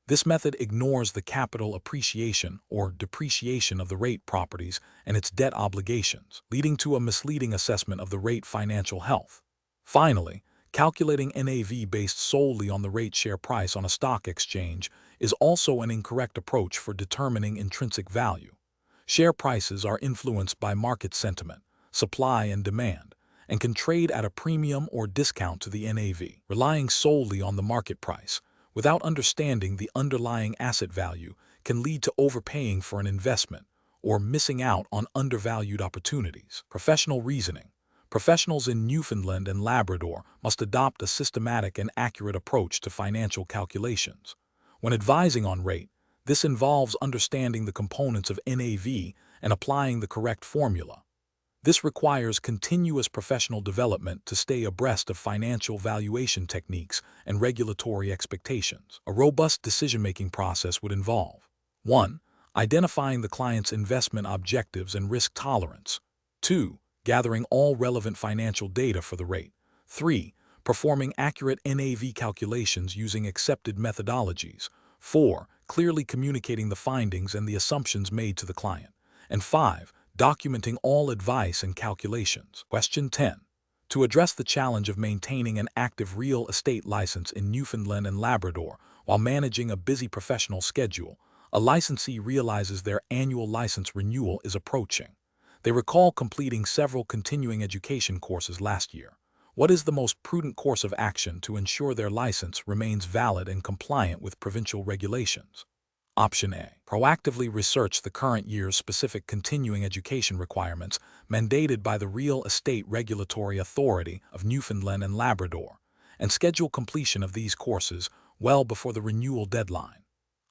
This method ignores the capital appreciation or depreciation of the REIT properties and its debt obligations, leading to a misleading assessment of the REIT financial health. Finally, calculating NAV based solely on the REIT share price on a stock exchange is also an incorrect approach for determining intrinsic value. Share prices are influenced by market sentiment, supply and demand, and can trade at a premium or discount to the NAV. Relying solely on the market price without understanding the underlying asset value can lead to overpaying for an investment or missing out on undervalued opportunities. Professional reasoning. Professionals in Newfoundland and Labrador must adopt a systematic and accurate approach to financial calculations. When advising on REIT, this involves understanding the components of NAV and applying the correct formula. This requires continuous professional development to stay abreast of financial valuation techniques and regulatory expectations. A robust decision-making process would involve 1. Identifying the client's investment objectives and risk tolerance. 2. Gathering all relevant financial data for the REIT. 3. Performing accurate NAV calculations using accepted methodologies. 4. Clearly communicating the findings and the assumptions made to the client. And 5. Documenting all advice and calculations. Question 10. To address the challenge of maintaining an active real estate license in Newfoundland and Labrador while managing a busy professional schedule, a licensee realizes their annual license renewal is approaching. They recall completing several continuing education courses last year. What is the most prudent course of action to ensure their license remains valid and compliant with provincial regulations? Option A. Proactively research the current year's specific continuing education requirements mandated by the Real Estate Regulatory Authority of Newfoundland and Labrador, and schedule completion of these courses well before the renewal deadline.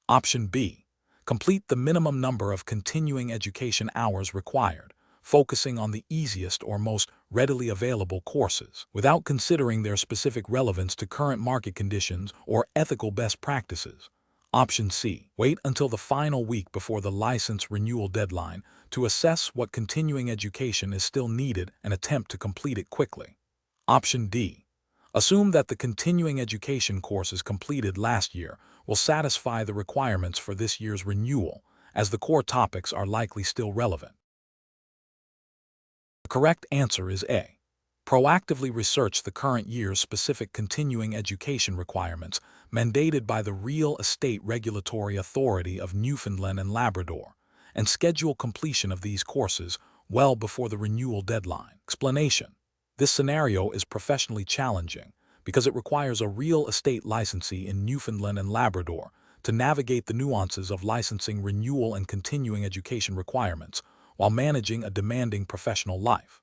Option B. Complete the minimum number of continuing education hours required, focusing on the easiest or most readily available courses, without considering their specific relevance to current market conditions or ethical best practices. Option C. Wait until the final week before the license renewal deadline to assess what continuing education is still needed and attempt to complete it quickly. Option D. Assume that the continuing education courses completed last year will satisfy the requirements for this year's renewal, as the core topics are likely still relevant. The correct answer is A. Proactively research the current year's specific continuing education requirements mandated by the Real Estate Regulatory Authority of Newfoundland and Labrador, and schedule completion of these courses well before the renewal deadline. Explanation. This scenario is professionally challenging because it requires a real estate licensee in Newfoundland and Labrador to navigate the nuances of licensing renewal and continuing education requirements while managing a demanding professional life.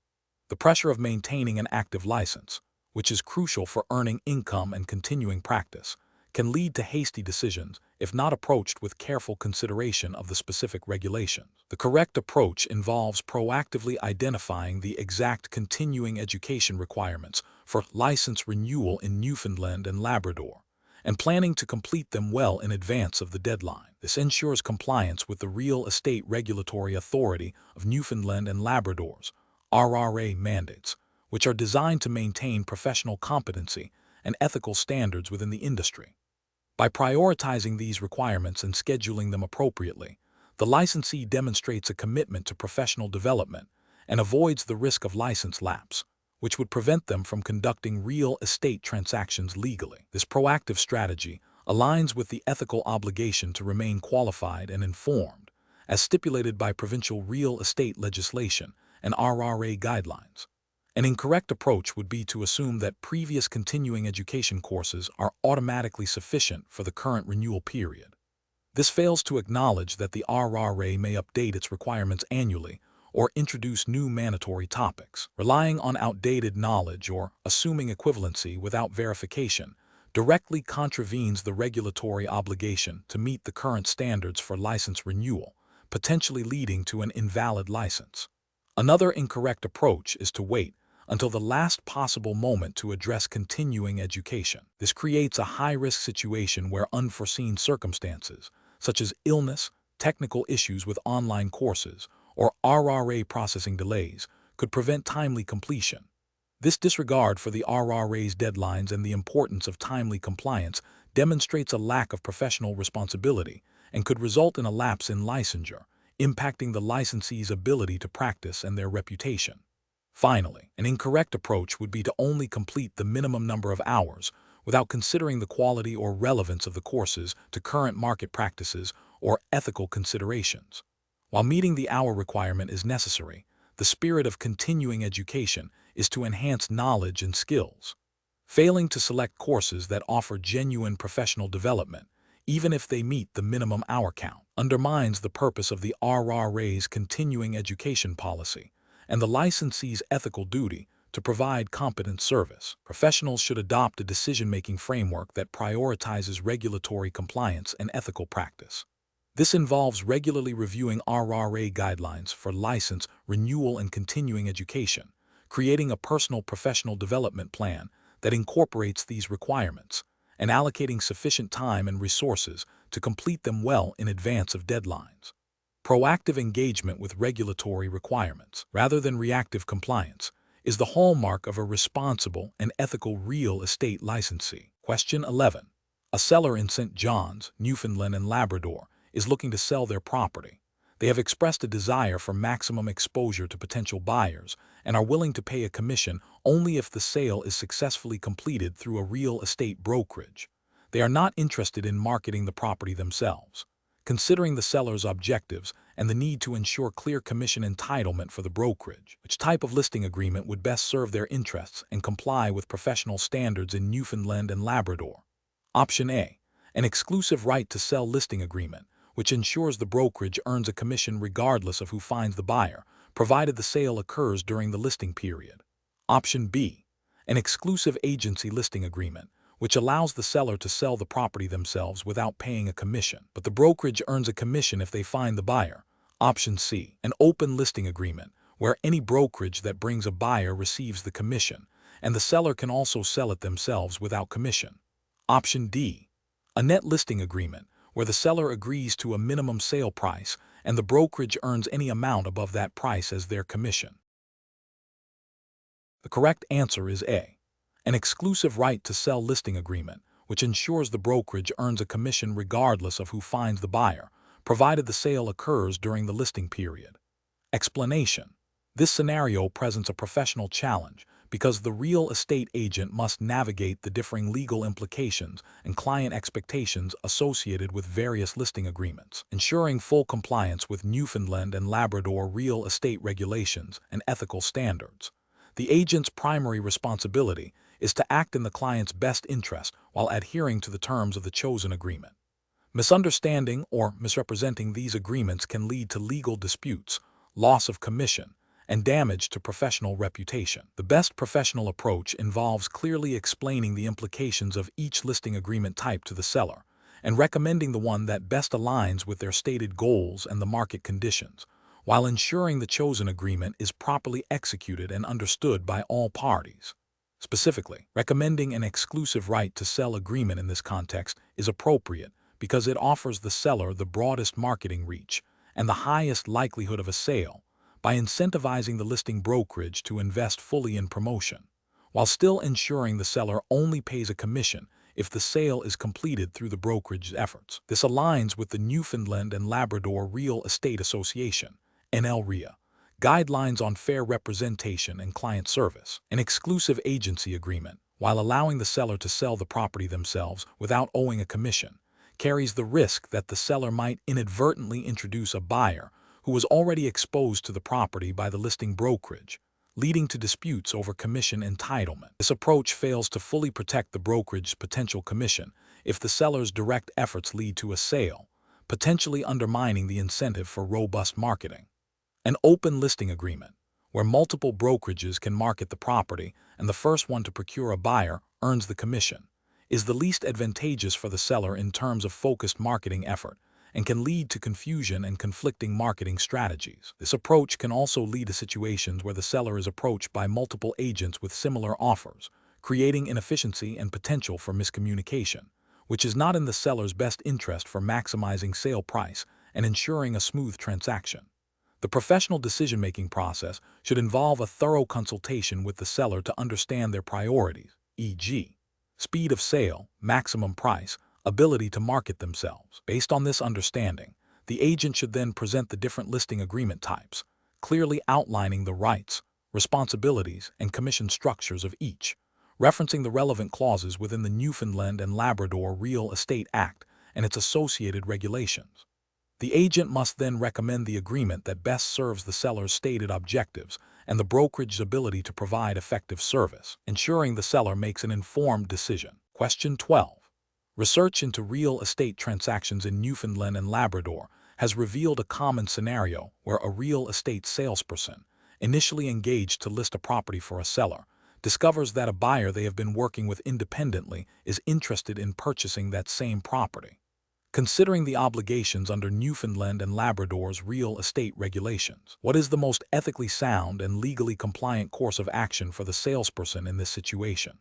The pressure of maintaining an active license, which is crucial for earning income and continuing practice, can lead to hasty decisions if not approached with careful consideration of the specific regulations. The correct approach involves proactively identifying the exact continuing education requirements for license renewal in Newfoundland and Labrador, and planning to complete them well in advance of the deadline. This ensures compliance with the Real Estate Regulatory Authority of Newfoundland and Labrador's RRA mandates, which are designed to maintain professional competency and ethical standards within the industry. By prioritizing these requirements and scheduling them appropriately, the licensee demonstrates a commitment to professional development and avoids the risk of license lapse, which would prevent them from conducting real estate transactions legally. This proactive strategy aligns with the ethical obligation to remain qualified and informed, as stipulated by provincial real estate legislation and RRA guidelines. An incorrect approach would be to assume that previous continuing education courses are automatically sufficient for the current renewal period. This fails to acknowledge that the RRA may update its requirements annually or introduce new mandatory topics. Relying on outdated knowledge or assuming equivalency without verification directly contravenes the regulatory obligation to meet the current standards for license renewal, potentially leading to an invalid license. Another incorrect approach is to wait until the last possible moment to address continuing education. This creates a high-risk situation where unforeseen circumstances, such as illness, technical issues with online courses, or RRA processing delays, could prevent timely completion. This disregard for the RRA's deadlines and the importance of timely compliance demonstrates a lack of professional responsibility and could result in a lapse in licensure, impacting the licensee's ability to practice and their reputation. Finally, an incorrect approach would be to only complete the minimum number of hours without considering the quality or relevance of the courses to current market practices or ethical considerations. While meeting the hour requirement is necessary, the spirit of continuing education is to enhance knowledge and skills. Failing to select courses that offer genuine professional development, even if they meet the minimum hour count, undermines the purpose of the RRA's continuing education policy and the licensee's ethical duty to provide competent service. Professionals should adopt a decision-making framework that prioritizes regulatory compliance and ethical practice. This involves regularly reviewing RRA guidelines for license, renewal, and continuing education, creating a personal professional development plan that incorporates these requirements, and allocating sufficient time and resources to complete them well in advance of deadlines. Proactive engagement with regulatory requirements, rather than reactive compliance, is the hallmark of a responsible and ethical real estate licensee. Question 11. A seller in St. John's, Newfoundland and Labrador, is looking to sell their property. They have expressed a desire for maximum exposure to potential buyers and are willing to pay a commission only if the sale is successfully completed through a real estate brokerage. They are not interested in marketing the property themselves. Considering the seller's objectives and the need to ensure clear commission entitlement for the brokerage, which type of listing agreement would best serve their interests and comply with professional standards in Newfoundland and Labrador? Option A. An exclusive right to sell listing agreement, which ensures the brokerage earns a commission regardless of who finds the buyer, provided the sale occurs during the listing period. Option B. An exclusive agency listing agreement, which allows the seller to sell the property themselves without paying a commission, but the brokerage earns a commission if they find the buyer. Option C. An open listing agreement, where any brokerage that brings a buyer receives the commission, and the seller can also sell it themselves without commission. Option D. A net listing agreement, where the seller agrees to a minimum sale price and the brokerage earns any amount above that price as their commission. The correct answer is A. An exclusive right to sell listing agreement, which ensures the brokerage earns a commission regardless of who finds the buyer, provided the sale occurs during the listing period. Explanation. This scenario presents a professional challenge because the real estate agent must navigate the differing legal implications and client expectations associated with various listing agreements, ensuring full compliance with Newfoundland and Labrador real estate regulations and ethical standards. The agent's primary responsibility is to act in the client's best interest while adhering to the terms of the chosen agreement. Misunderstanding or misrepresenting these agreements can lead to legal disputes, loss of commission, and damage to professional reputation. The best professional approach involves clearly explaining the implications of each listing agreement type to the seller and recommending the one that best aligns with their stated goals and the market conditions, while ensuring the chosen agreement is properly executed and understood by all parties. Specifically, recommending an exclusive right to sell agreement in this context is appropriate because it offers the seller the broadest marketing reach and the highest likelihood of a sale by incentivizing the listing brokerage to invest fully in promotion, while still ensuring the seller only pays a commission if the sale is completed through the brokerage's efforts. This aligns with the Newfoundland and Labrador Real Estate Association, NLREA, guidelines on fair representation and client service. An exclusive agency agreement, while allowing the seller to sell the property themselves without owing a commission, carries the risk that the seller might inadvertently introduce a buyer who was already exposed to the property by the listing brokerage, leading to disputes over commission entitlement. This approach fails to fully protect the brokerage's potential commission if the seller's direct efforts lead to a sale, potentially undermining the incentive for robust marketing. An open listing agreement, where multiple brokerages can market the property and the first one to procure a buyer earns the commission, is the least advantageous for the seller in terms of focused marketing effort and can lead to confusion and conflicting marketing strategies. This approach can also lead to situations where the seller is approached by multiple agents with similar offers, creating inefficiency and potential for miscommunication, which is not in the seller's best interest for maximizing sale price and ensuring a smooth transaction. The professional decision-making process should involve a thorough consultation with the seller to understand their priorities, e.g., speed of sale, maximum price, ability to market themselves. Based on this understanding, the agent should then present the different listing agreement types, clearly outlining the rights, responsibilities, and commission structures of each, referencing the relevant clauses within the Newfoundland and Labrador Real Estate Act and its associated regulations. The agent must then recommend the agreement that best serves the seller's stated objectives and the brokerage's ability to provide effective service, ensuring the seller makes an informed decision. Question 12. Research into real estate transactions in Newfoundland and Labrador has revealed a common scenario where a real estate salesperson, initially engaged to list a property for a seller, discovers that a buyer they have been working with independently is interested in purchasing that same property. Considering the obligations under Newfoundland and Labrador's real estate regulations, what is the most ethically sound and legally compliant course of action for the salesperson in this situation?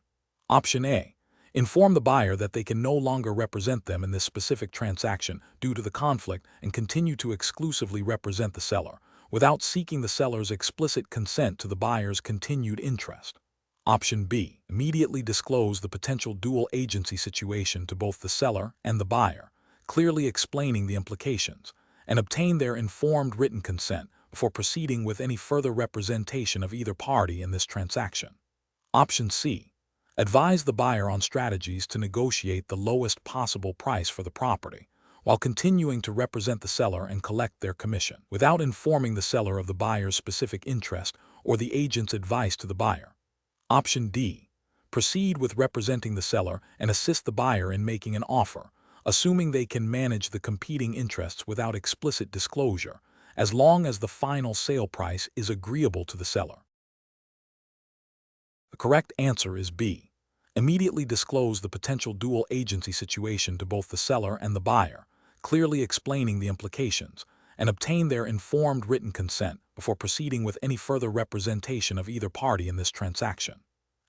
Option A. Inform the buyer that they can no longer represent them in this specific transaction due to the conflict and continue to exclusively represent the seller, without seeking the seller's explicit consent to the buyer's continued interest. Option B. Immediately disclose the potential dual agency situation to both the seller and the buyer, clearly explaining the implications, and obtain their informed written consent before proceeding with any further representation of either party in this transaction. Option C. Advise the buyer on strategies to negotiate the lowest possible price for the property, while continuing to represent the seller and collect their commission, without informing the seller of the buyer's specific interest or the agent's advice to the buyer. Option D. Proceed with representing the seller and assist the buyer in making an offer, assuming they can manage the competing interests without explicit disclosure, as long as the final sale price is agreeable to the seller. The correct answer is B. Immediately disclose the potential dual agency situation to both the seller and the buyer, clearly explaining the implications, and obtain their informed written consent before proceeding with any further representation of either party in this transaction.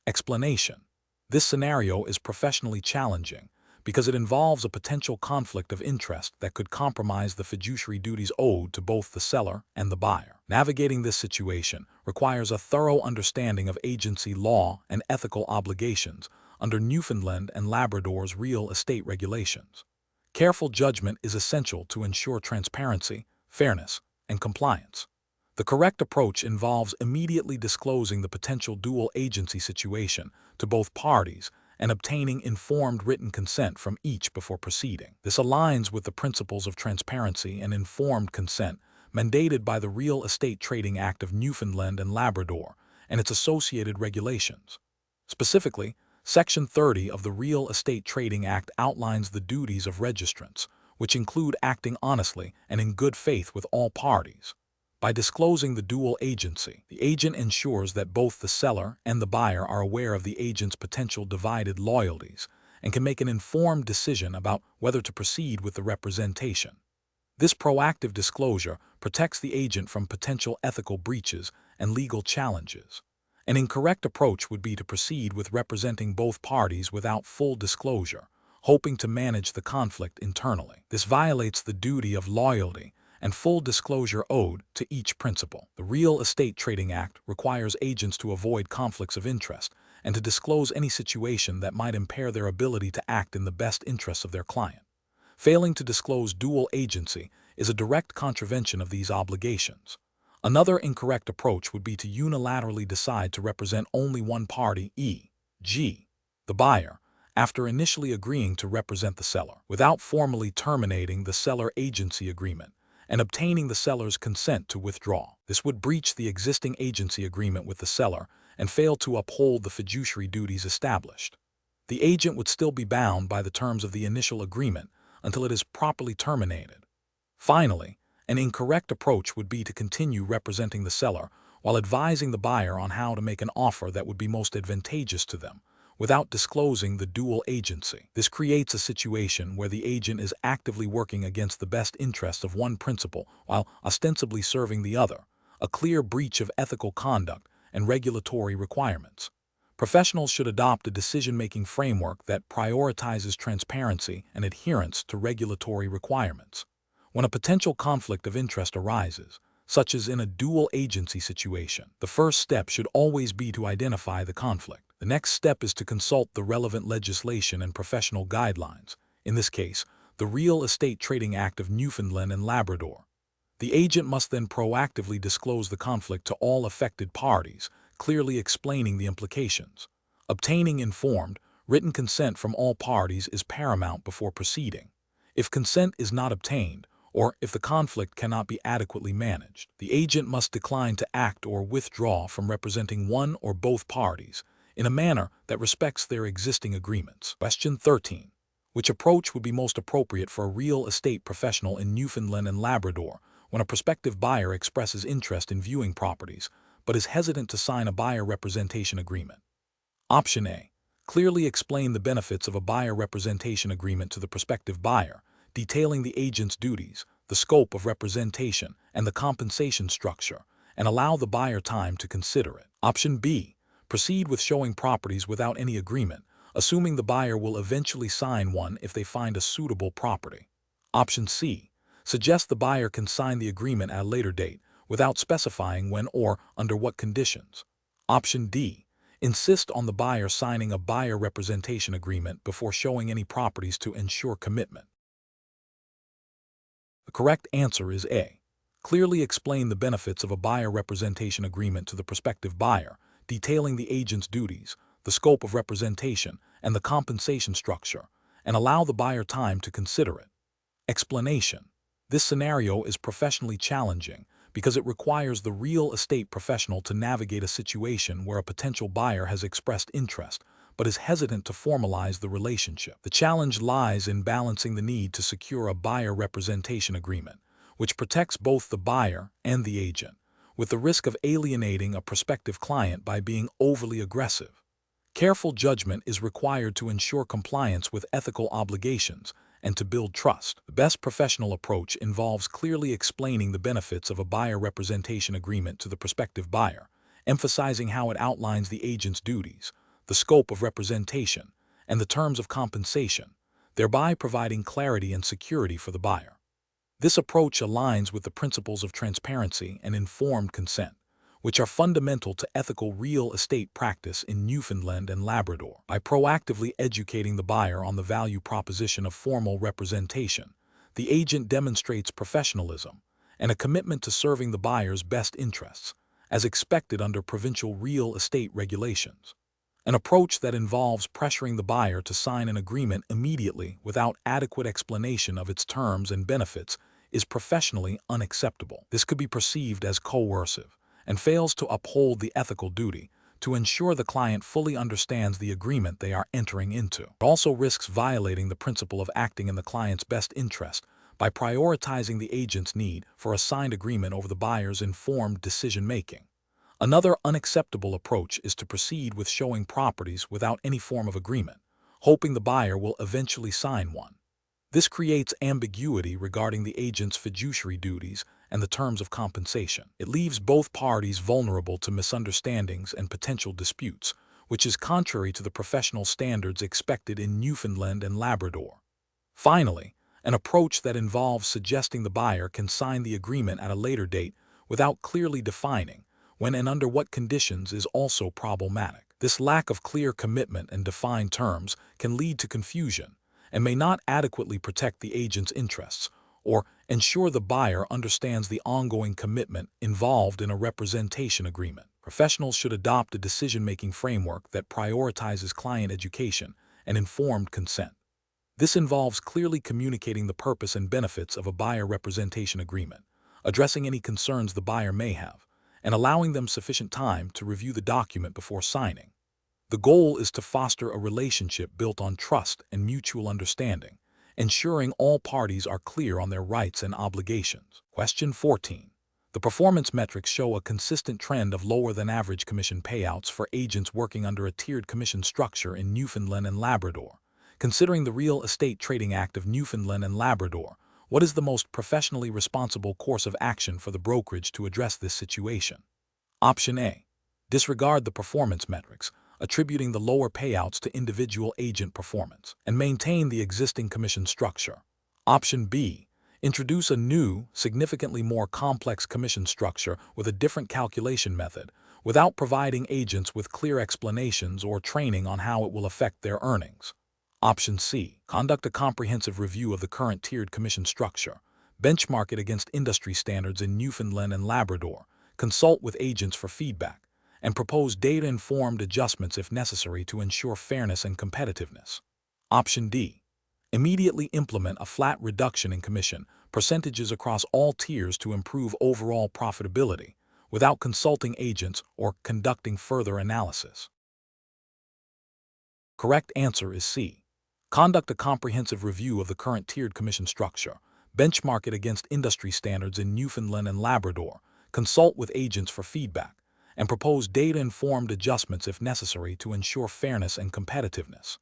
Explanation. This scenario is professionally challenging because it involves a potential conflict of interest that could compromise the fiduciary duties owed to both the seller and the buyer. Navigating this situation requires a thorough understanding of agency law and ethical obligations under Newfoundland and Labrador's real estate regulations. Careful judgment is essential to ensure transparency, fairness, and compliance. The correct approach involves immediately disclosing the potential dual agency situation to both parties and obtaining informed written consent from each before proceeding. This aligns with the principles of transparency and informed consent mandated by the Real Estate Trading Act of Newfoundland and Labrador and its associated regulations. Specifically, Section 30 of the Real Estate Trading Act outlines the duties of registrants, which include acting honestly and in good faith with all parties. By disclosing the dual agency, the agent ensures that both the seller and the buyer are aware of the agent's potential divided loyalties and can make an informed decision about whether to proceed with the representation. This proactive disclosure protects the agent from potential ethical breaches and legal challenges. An incorrect approach would be to proceed with representing both parties without full disclosure, hoping to manage the conflict internally. This violates the duty of loyalty and full disclosure owed to each principal. The Real Estate Trading Act requires agents to avoid conflicts of interest and to disclose any situation that might impair their ability to act in the best interests of their client. Failing to disclose dual agency is a direct contravention of these obligations. Another incorrect approach would be to unilaterally decide to represent only one party, e.g., the buyer, after initially agreeing to represent the seller, without formally terminating the seller agency agreement and obtaining the seller's consent to withdraw. This would breach the existing agency agreement with the seller and fail to uphold the fiduciary duties established. The agent would still be bound by the terms of the initial agreement until it is properly terminated. Finally, An incorrect approach would be to continue representing the seller while advising the buyer on how to make an offer that would be most advantageous to them, without disclosing the dual agency. This creates a situation where the agent is actively working against the best interests of one principal while ostensibly serving the other, a clear breach of ethical conduct and regulatory requirements. Professionals should adopt a decision-making framework that prioritizes transparency and adherence to regulatory requirements. When a potential conflict of interest arises, such as in a dual agency situation, the first step should always be to identify the conflict. The next step is to consult the relevant legislation and professional guidelines, in this case, the Real Estate Trading Act of Newfoundland and Labrador. The agent must then proactively disclose the conflict to all affected parties, clearly explaining the implications. Obtaining informed, written consent from all parties is paramount before proceeding. If consent is not obtained, or if the conflict cannot be adequately managed, the agent must decline to act or withdraw from representing one or both parties in a manner that respects their existing agreements. Question 13. Which approach would be most appropriate for a real estate professional in Newfoundland and Labrador when a prospective buyer expresses interest in viewing properties but is hesitant to sign a buyer representation agreement? Option A. Clearly explain the benefits of a buyer representation agreement to the prospective buyer, detailing the agent's duties, the scope of representation, and the compensation structure, and allow the buyer time to consider it. Option B. Proceed with showing properties without any agreement, assuming the buyer will eventually sign one if they find a suitable property. Option C. Suggest the buyer can sign the agreement at a later date, without specifying when or under what conditions. Option D. Insist on the buyer signing a buyer representation agreement before showing any properties to ensure commitment. The correct answer is A. Clearly explain the benefits of a buyer representation agreement to the prospective buyer, detailing the agent's duties, the scope of representation, and the compensation structure, and allow the buyer time to consider it. Explanation. This scenario is professionally challenging because it requires the real estate professional to navigate a situation where a potential buyer has expressed interest but is hesitant to formalize the relationship. The challenge lies in balancing the need to secure a buyer representation agreement, which protects both the buyer and the agent, with the risk of alienating a prospective client by being overly aggressive. Careful judgment is required to ensure compliance with ethical obligations and to build trust. The best professional approach involves clearly explaining the benefits of a buyer representation agreement to the prospective buyer, emphasizing how it outlines the agent's duties, the scope of representation, and the terms of compensation, thereby providing clarity and security for the buyer. This approach aligns with the principles of transparency and informed consent, which are fundamental to ethical real estate practice in Newfoundland and Labrador. By proactively educating the buyer on the value proposition of formal representation, the agent demonstrates professionalism and a commitment to serving the buyer's best interests, as expected under provincial real estate regulations. An approach that involves pressuring the buyer to sign an agreement immediately without adequate explanation of its terms and benefits is professionally unacceptable. This could be perceived as coercive and fails to uphold the ethical duty to ensure the client fully understands the agreement they are entering into. It also risks violating the principle of acting in the client's best interest by prioritizing the agent's need for a signed agreement over the buyer's informed decision-making. Another unacceptable approach is to proceed with showing properties without any form of agreement, hoping the buyer will eventually sign one. This creates ambiguity regarding the agent's fiduciary duties and the terms of compensation. It leaves both parties vulnerable to misunderstandings and potential disputes, which is contrary to the professional standards expected in Newfoundland and Labrador. Finally, an approach that involves suggesting the buyer can sign the agreement at a later date without clearly defining when and under what conditions is also problematic. This lack of clear commitment and defined terms can lead to confusion and may not adequately protect the agent's interests or ensure the buyer understands the ongoing commitment involved in a representation agreement. Professionals should adopt a decision-making framework that prioritizes client education and informed consent. This involves clearly communicating the purpose and benefits of a buyer representation agreement, addressing any concerns the buyer may have, and allowing them sufficient time to review the document before signing. The goal is to foster a relationship built on trust and mutual understanding, ensuring all parties are clear on their rights and obligations. Question 14. The performance metrics show a consistent trend of lower than average commission payouts for agents working under a tiered commission structure in Newfoundland and Labrador. Considering the Real Estate Trading Act of Newfoundland and Labrador, what is the most professionally responsible course of action for the brokerage to address this situation? Option A. Disregard the performance metrics, attributing the lower payouts to individual agent performance, and maintain the existing commission structure. Option B. Introduce a new, significantly more complex commission structure with a different calculation method, without providing agents with clear explanations or training on how it will affect their earnings. Option C. Conduct a comprehensive review of the current tiered commission structure, benchmark it against industry standards in Newfoundland and Labrador, consult with agents for feedback, and propose data-informed adjustments if necessary to ensure fairness and competitiveness. Option D. Immediately implement a flat reduction in commission percentages across all tiers to improve overall profitability, without consulting agents or conducting further analysis. Correct answer is C. Conduct a comprehensive review of the current tiered commission structure, benchmark it against industry standards in Newfoundland and Labrador, consult with agents for feedback, and propose data-informed adjustments if necessary to ensure fairness and competitiveness.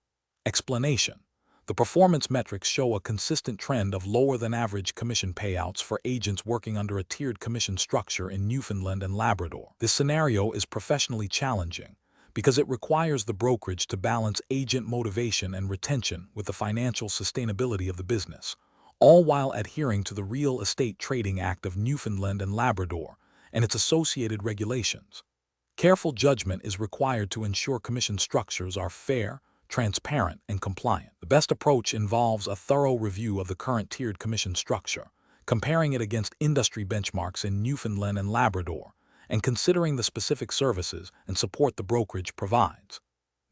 Explanation. The performance metrics show a consistent trend of lower than average commission payouts for agents working under a tiered commission structure in Newfoundland and Labrador. This scenario is professionally challenging because it requires the brokerage to balance agent motivation and retention with the financial sustainability of the business, all while adhering to the Real Estate Trading Act of Newfoundland and Labrador and its associated regulations. Careful judgment is required to ensure commission structures are fair, transparent, and compliant. The best approach involves a thorough review of the current tiered commission structure, comparing it against industry benchmarks in Newfoundland and Labrador, and considering the specific services and support the brokerage provides.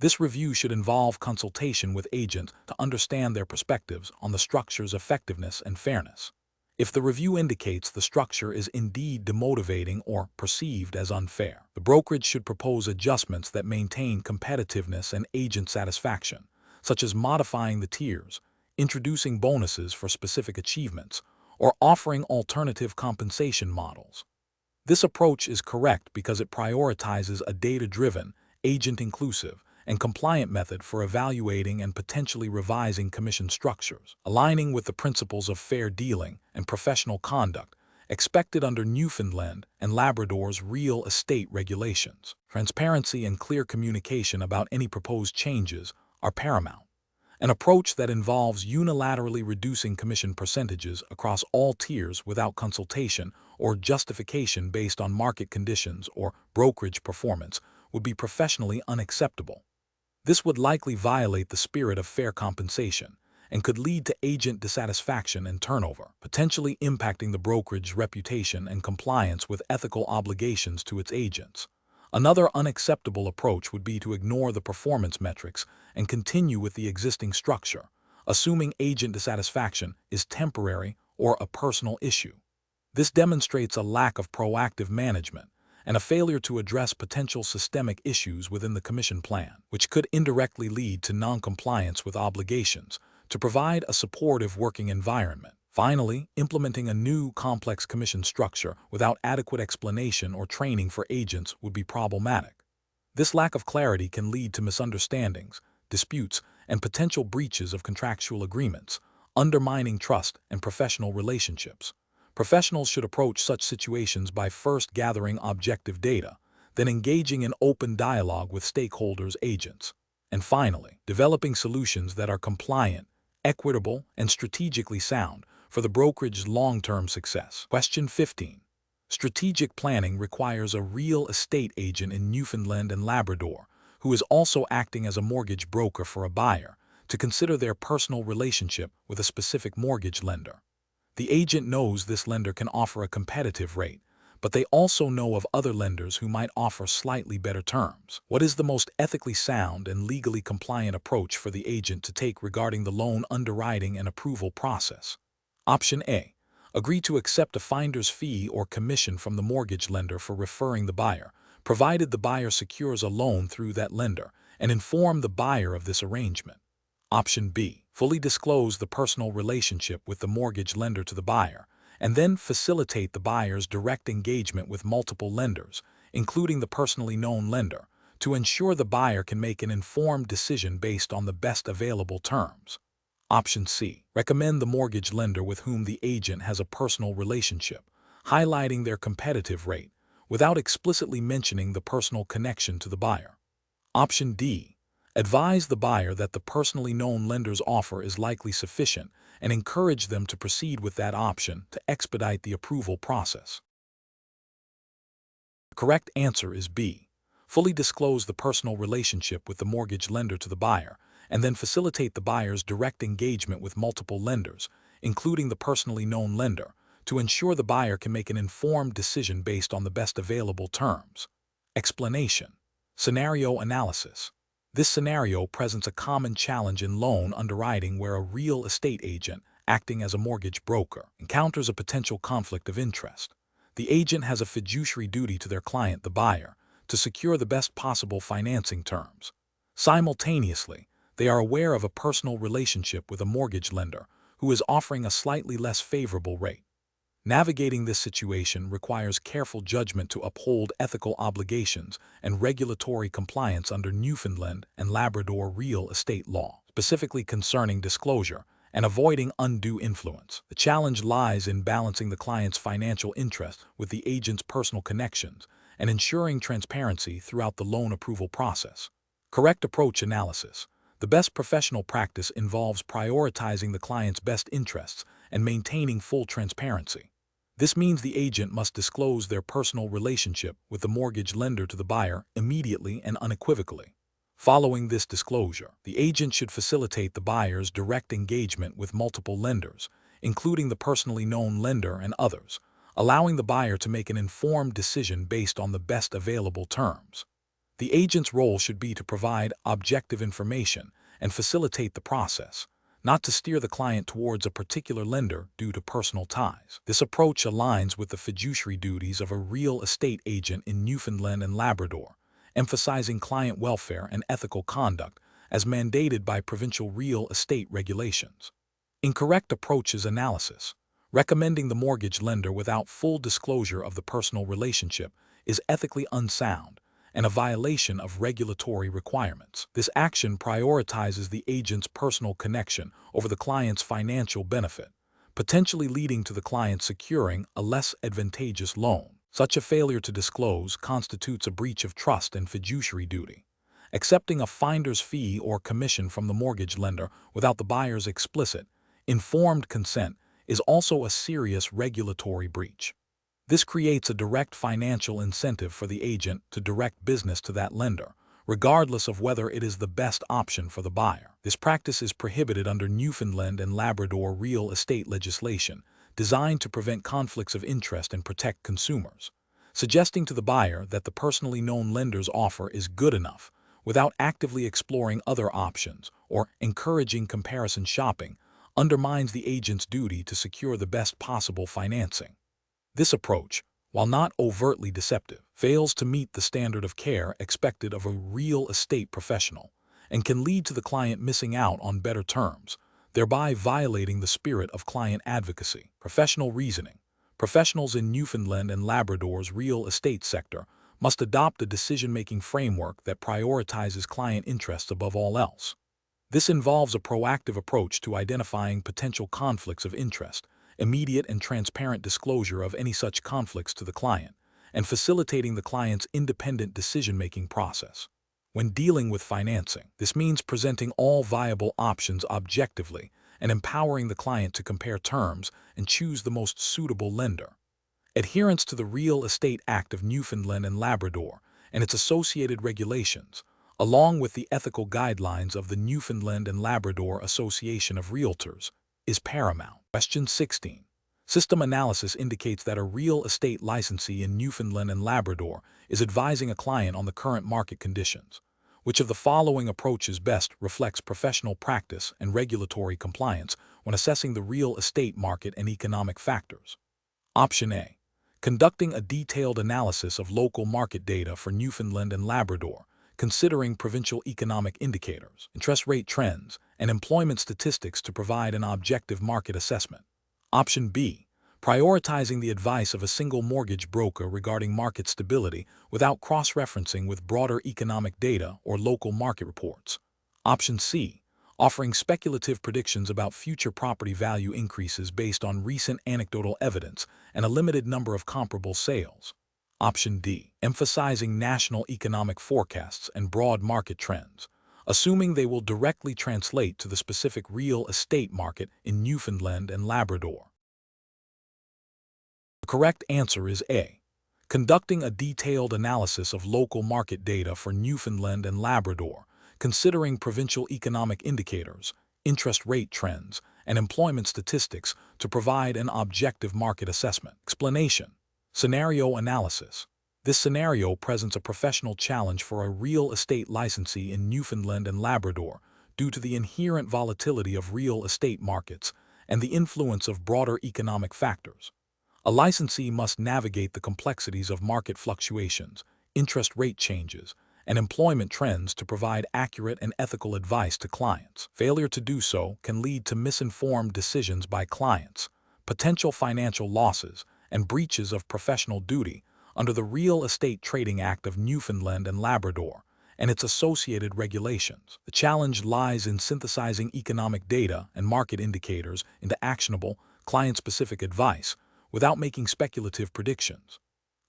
This review should involve consultation with agents to understand their perspectives on the structure's effectiveness and fairness. If the review indicates the structure is indeed demotivating or perceived as unfair, the brokerage should propose adjustments that maintain competitiveness and agent satisfaction, such as modifying the tiers, introducing bonuses for specific achievements, or offering alternative compensation models. This approach is correct because it prioritizes a data-driven, agent-inclusive, and compliant method for evaluating and potentially revising commission structures, aligning with the principles of fair dealing and professional conduct expected under Newfoundland and Labrador's real estate regulations. Transparency and clear communication about any proposed changes are paramount. An approach that involves unilaterally reducing commission percentages across all tiers without consultation or justification based on market conditions or brokerage performance would be professionally unacceptable. This would likely violate the spirit of fair compensation and could lead to agent dissatisfaction and turnover, potentially impacting the brokerage's reputation and compliance with ethical obligations to its agents. Another unacceptable approach would be to ignore the performance metrics and continue with the existing structure, assuming agent dissatisfaction is temporary or a personal issue. This demonstrates a lack of proactive management and a failure to address potential systemic issues within the commission plan, which could indirectly lead to non-compliance with obligations to provide a supportive working environment. Finally, implementing a new complex commission structure without adequate explanation or training for agents would be problematic. This lack of clarity can lead to misunderstandings, disputes, and potential breaches of contractual agreements, undermining trust and professional relationships. Professionals should approach such situations by first gathering objective data, then engaging in open dialogue with stakeholders, agents, and finally, developing solutions that are compliant, equitable, and strategically sound for the brokerage's long-term success. Question 15. Strategic planning requires a real estate agent in Newfoundland and Labrador, who is also acting as a mortgage broker for a buyer, to consider their personal relationship with a specific mortgage lender. The agent knows this lender can offer a competitive rate, but they also know of other lenders who might offer slightly better terms. What is the most ethically sound and legally compliant approach for the agent to take regarding the loan underwriting and approval process? Option A. Agree to accept a finder's fee or commission from the mortgage lender for referring the buyer, provided the buyer secures a loan through that lender, and inform the buyer of this arrangement. Option B. Fully disclose the personal relationship with the mortgage lender to the buyer, and then facilitate the buyer's direct engagement with multiple lenders, including the personally known lender, to ensure the buyer can make an informed decision based on the best available terms. Option C. Recommend the mortgage lender with whom the agent has a personal relationship, highlighting their competitive rate, without explicitly mentioning the personal connection to the buyer. Option D. Advise the buyer that the personally known lender's offer is likely sufficient and encourage them to proceed with that option to expedite the approval process. The correct answer is B. Fully disclose the personal relationship with the mortgage lender to the buyer, and then facilitate the buyer's direct engagement with multiple lenders, including the personally known lender, to ensure the buyer can make an informed decision based on the best available terms. Explanation. Scenario analysis. This scenario presents a common challenge in loan underwriting where a real estate agent, acting as a mortgage broker, encounters a potential conflict of interest. The agent has a fiduciary duty to their client, the buyer, to secure the best possible financing terms. Simultaneously, they are aware of a personal relationship with a mortgage lender who is offering a slightly less favorable rate. Navigating this situation requires careful judgment to uphold ethical obligations and regulatory compliance under Newfoundland and Labrador real estate law, specifically concerning disclosure and avoiding undue influence. The challenge lies in balancing the client's financial interest with the agent's personal connections and ensuring transparency throughout the loan approval process. Correct approach analysis. The best professional practice involves prioritizing the client's best interests and maintaining full transparency. This means the agent must disclose their personal relationship with the mortgage lender to the buyer immediately and unequivocally. Following this disclosure, the agent should facilitate the buyer's direct engagement with multiple lenders, including the personally known lender and others, allowing the buyer to make an informed decision based on the best available terms. The agent's role should be to provide objective information and facilitate the process, not to steer the client towards a particular lender due to personal ties. This approach aligns with the fiduciary duties of a real estate agent in Newfoundland and Labrador, emphasizing client welfare and ethical conduct as mandated by provincial real estate regulations. Incorrect approaches analysis. Recommending the mortgage lender without full disclosure of the personal relationship is ethically unsound and a violation of regulatory requirements. This action prioritizes the agent's personal connection over the client's financial benefit, potentially leading to the client securing a less advantageous loan. Such a failure to disclose constitutes a breach of trust and fiduciary duty. Accepting a finder's fee or commission from the mortgage lender without the buyer's explicit, informed consent is also a serious regulatory breach. This creates a direct financial incentive for the agent to direct business to that lender, regardless of whether it is the best option for the buyer. This practice is prohibited under Newfoundland and Labrador real estate legislation, designed to prevent conflicts of interest and protect consumers. Suggesting to the buyer that the personally known lender's offer is good enough, without actively exploring other options or encouraging comparison shopping, undermines the agent's duty to secure the best possible financing. This approach, while not overtly deceptive, fails to meet the standard of care expected of a real estate professional and can lead to the client missing out on better terms, thereby violating the spirit of client advocacy. Professional reasoning. Professionals in Newfoundland and Labrador's real estate sector must adopt a decision-making framework that prioritizes client interests above all else. This involves a proactive approach to identifying potential conflicts of interest, immediate and transparent disclosure of any such conflicts to the client, and facilitating the client's independent decision-making process. When dealing with financing, this means presenting all viable options objectively and empowering the client to compare terms and choose the most suitable lender. Adherence to the Real Estate Act of Newfoundland and Labrador and its associated regulations, along with the ethical guidelines of the Newfoundland and Labrador Association of Realtors, is paramount. Question 16. System analysis indicates that a real estate licensee in Newfoundland and Labrador is advising a client on the current market conditions. Which of the following approaches best reflects professional practice and regulatory compliance when assessing the real estate market and economic factors? Option A. Conducting a detailed analysis of local market data for Newfoundland and Labrador, considering provincial economic indicators, interest rate trends, and employment statistics to provide an objective market assessment. Option B, prioritizing the advice of a single mortgage broker regarding market stability without cross-referencing with broader economic data or local market reports. Option C, offering speculative predictions about future property value increases based on recent anecdotal evidence and a limited number of comparable sales. Option D, emphasizing national economic forecasts and broad market trends, assuming they will directly translate to the specific real estate market in Newfoundland and Labrador. The correct answer is A, conducting a detailed analysis of local market data for Newfoundland and Labrador, considering provincial economic indicators, interest rate trends, and employment statistics to provide an objective market assessment. Explanation: scenario analysis. This scenario presents a professional challenge for a real estate licensee in Newfoundland and Labrador due to the inherent volatility of real estate markets and the influence of broader economic factors. A licensee must navigate the complexities of market fluctuations, interest rate changes, and employment trends to provide accurate and ethical advice to clients. Failure to do so can lead to misinformed decisions by clients, potential financial losses, and breaches of professional duty under the Real Estate Trading Act of Newfoundland and Labrador and its associated regulations. The challenge lies in synthesizing economic data and market indicators into actionable, client-specific advice without making speculative predictions.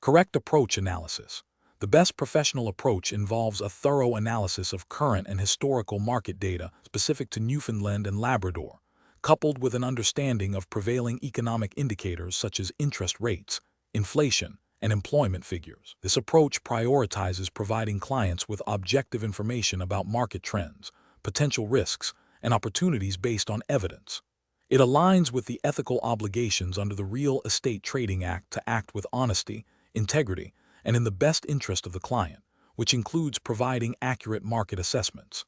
Correct approach analysis. The best professional approach involves a thorough analysis of current and historical market data specific to Newfoundland and Labrador, coupled with an understanding of prevailing economic indicators such as interest rates, inflation, and employment figures. This approach prioritizes providing clients with objective information about market trends, potential risks, and opportunities based on evidence. It aligns with the ethical obligations under the Real Estate Trading Act to act with honesty, integrity, and in the best interest of the client, which includes providing accurate market assessments.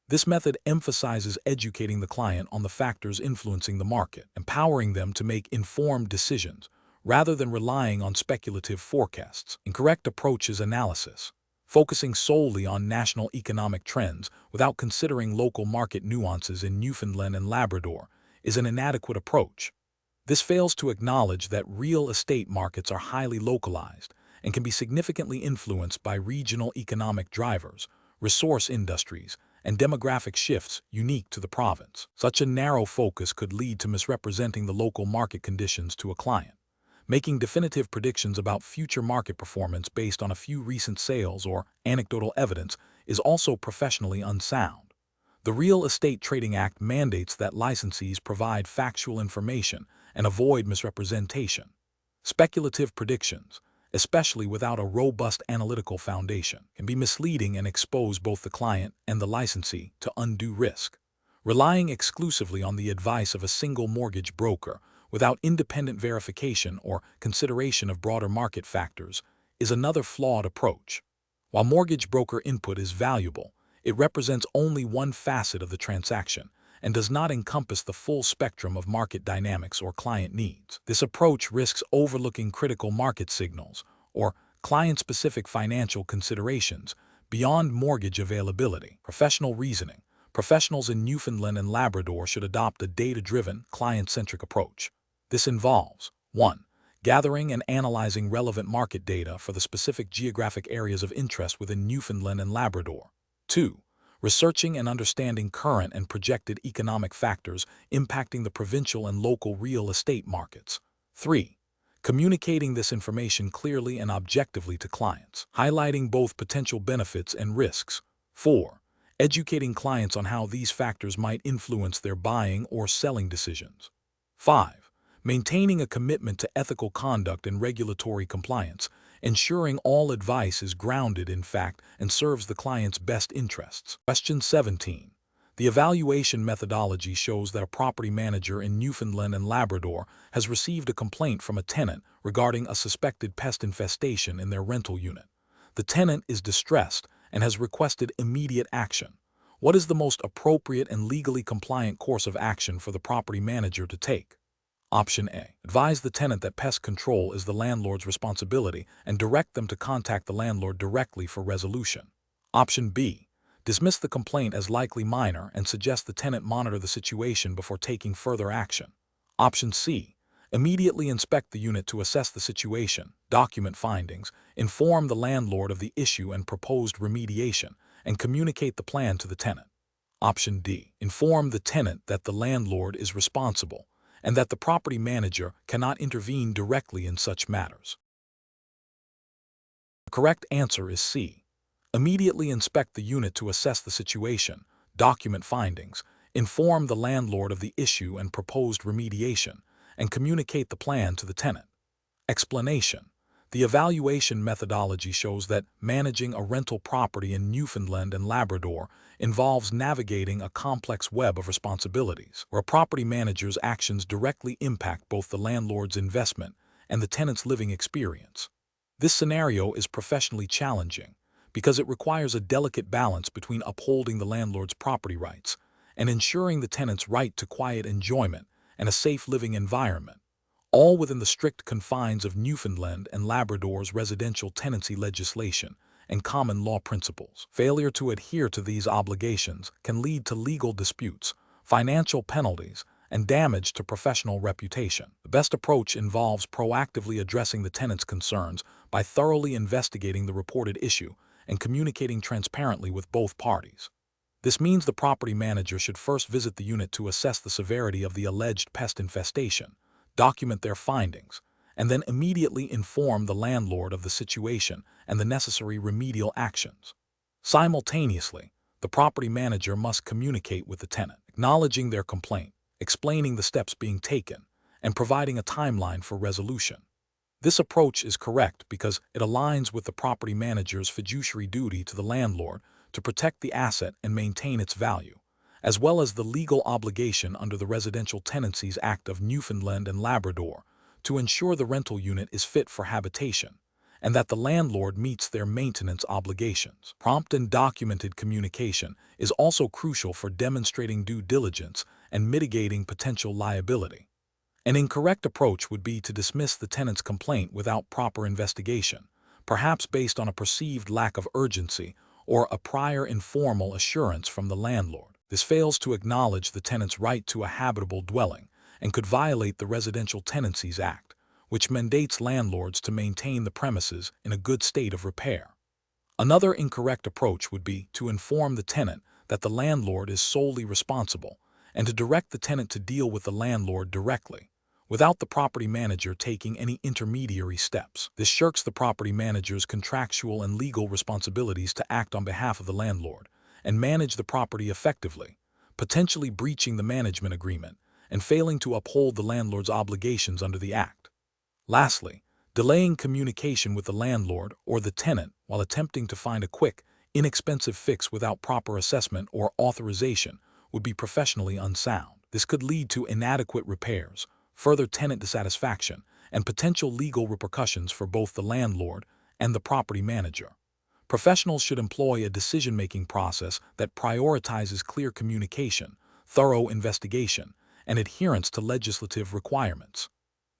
This method emphasizes educating the client on the factors influencing the market, empowering them to make informed decisions, rather than relying on speculative forecasts. Incorrect approach is analysis. Focusing solely on national economic trends without considering local market nuances in Newfoundland and Labrador is an inadequate approach. This fails to acknowledge that real estate markets are highly localized and can be significantly influenced by regional economic drivers, resource industries, and demographic shifts unique to the province. Such a narrow focus could lead to misrepresenting the local market conditions to a client. Making definitive predictions about future market performance based on a few recent sales or anecdotal evidence is also professionally unsound. The Real Estate Trading Act mandates that licensees provide factual information and avoid misrepresentation. Speculative predictions, especially without a robust analytical foundation, can be misleading and expose both the client and the licensee to undue risk. Relying exclusively on the advice of a single mortgage broker without independent verification or consideration of broader market factors is another flawed approach. While mortgage broker input is valuable, it represents only one facet of the transaction and does not encompass the full spectrum of market dynamics or client needs. This approach risks overlooking critical market signals or client-specific financial considerations beyond mortgage availability. Professional reasoning. Professionals in Newfoundland and Labrador should adopt a data-driven, client-centric approach. This involves 1. Gathering and analyzing relevant market data for the specific geographic areas of interest within Newfoundland and Labrador. 2. Researching and understanding current and projected economic factors impacting the provincial and local real estate markets. 3. Communicating this information clearly and objectively to clients, highlighting both potential benefits and risks. 4. Educating clients on how these factors might influence their buying or selling decisions. 5. Maintaining a commitment to ethical conduct and regulatory compliance, ensuring all advice is grounded in fact and serves the client's best interests. Question 17. The evaluation methodology shows that a property manager in Newfoundland and Labrador has received a complaint from a tenant regarding a suspected pest infestation in their rental unit. The tenant is distressed and has requested immediate action. What is the most appropriate and legally compliant course of action for the property manager to take? Option A. Advise the tenant that pest control is the landlord's responsibility and direct them to contact the landlord directly for resolution. Option B. Dismiss the complaint as likely minor and suggest the tenant monitor the situation before taking further action. Option C. Immediately inspect the unit to assess the situation, document findings, inform the landlord of the issue and proposed remediation, and communicate the plan to the tenant. Option D. Inform the tenant that the landlord is responsible and that the property manager cannot intervene directly in such matters. The correct answer is C. Immediately inspect the unit to assess the situation, document findings, inform the landlord of the issue and proposed remediation, and communicate the plan to the tenant. Explanation. The evaluation methodology shows that managing a rental property in Newfoundland and Labrador involves navigating a complex web of responsibilities, where a property manager's actions directly impact both the landlord's investment and the tenant's living experience. This scenario is professionally challenging because it requires a delicate balance between upholding the landlord's property rights and ensuring the tenant's right to quiet enjoyment and a safe living environment, all within the strict confines of Newfoundland and Labrador's residential tenancy legislation and common law principles. Failure to adhere to these obligations can lead to legal disputes, financial penalties, and damage to professional reputation. The best approach involves proactively addressing the tenant's concerns by thoroughly investigating the reported issue and communicating transparently with both parties. This means the property manager should first visit the unit to assess the severity of the alleged pest infestation, document their findings, and then immediately inform the landlord of the situation and the necessary remedial actions. Simultaneously, the property manager must communicate with the tenant, acknowledging their complaint, explaining the steps being taken, and providing a timeline for resolution. This approach is correct because it aligns with the property manager's fiduciary duty to the landlord to protect the asset and maintain its value, as well as the legal obligation under the Residential Tenancies Act of Newfoundland and Labrador to ensure the rental unit is fit for habitation and that the landlord meets their maintenance obligations. Prompt and documented communication is also crucial for demonstrating due diligence and mitigating potential liability. An incorrect approach would be to dismiss the tenant's complaint without proper investigation, perhaps based on a perceived lack of urgency or a prior informal assurance from the landlord. This fails to acknowledge the tenant's right to a habitable dwelling and could violate the Residential Tenancies Act, which mandates landlords to maintain the premises in a good state of repair. Another incorrect approach would be to inform the tenant that the landlord is solely responsible and to direct the tenant to deal with the landlord directly, without the property manager taking any intermediary steps. This shirks the property manager's contractual and legal responsibilities to act on behalf of the landlord and manage the property effectively, potentially breaching the management agreement and failing to uphold the landlord's obligations under the Act. Lastly, delaying communication with the landlord or the tenant while attempting to find a quick, inexpensive fix without proper assessment or authorization would be professionally unsound. This could lead to inadequate repairs, further tenant dissatisfaction, and potential legal repercussions for both the landlord and the property manager. Professionals should employ a decision-making process that prioritizes clear communication, thorough investigation, and adherence to legislative requirements.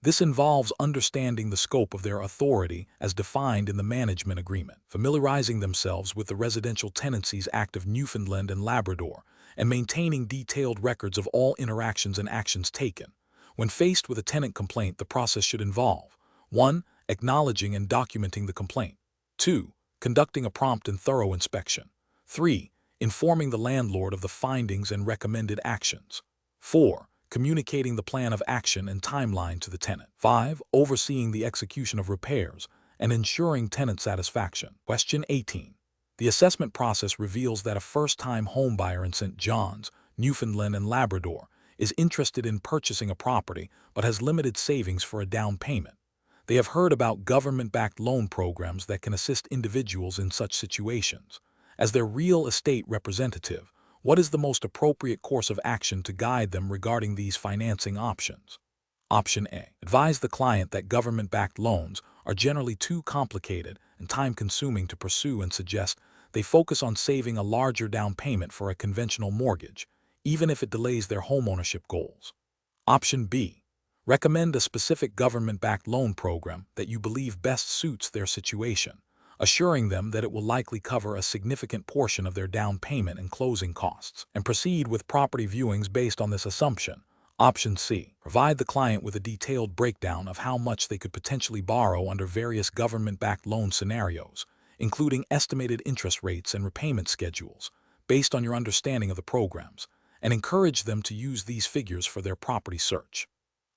This involves understanding the scope of their authority as defined in the management agreement, familiarizing themselves with the Residential Tenancies Act of Newfoundland and Labrador, and maintaining detailed records of all interactions and actions taken. When faced with a tenant complaint, the process should involve 1. Acknowledging and documenting the complaint. 2. Conducting a prompt and thorough inspection. 3. Informing the landlord of the findings and recommended actions. 4. Communicating the plan of action and timeline to the tenant. 5. Overseeing the execution of repairs and ensuring tenant satisfaction. Question 18. The assessment process reveals that a first-time homebuyer in St. John's, Newfoundland and Labrador is interested in purchasing a property but has limited savings for a down payment. They have heard about government-backed loan programs that can assist individuals in such situations. As their real estate representative, what is the most appropriate course of action to guide them regarding these financing options? Option A. Advise the client that government-backed loans are generally too complicated and time-consuming to pursue and suggest they focus on saving a larger down payment for a conventional mortgage, even if it delays their homeownership goals. Option B. Recommend a specific government-backed loan program that you believe best suits their situation, assuring them that it will likely cover a significant portion of their down payment and closing costs, and proceed with property viewings based on this assumption. Option C. Provide the client with a detailed breakdown of how much they could potentially borrow under various government-backed loan scenarios, including estimated interest rates and repayment schedules, based on your understanding of the programs, and encourage them to use these figures for their property search.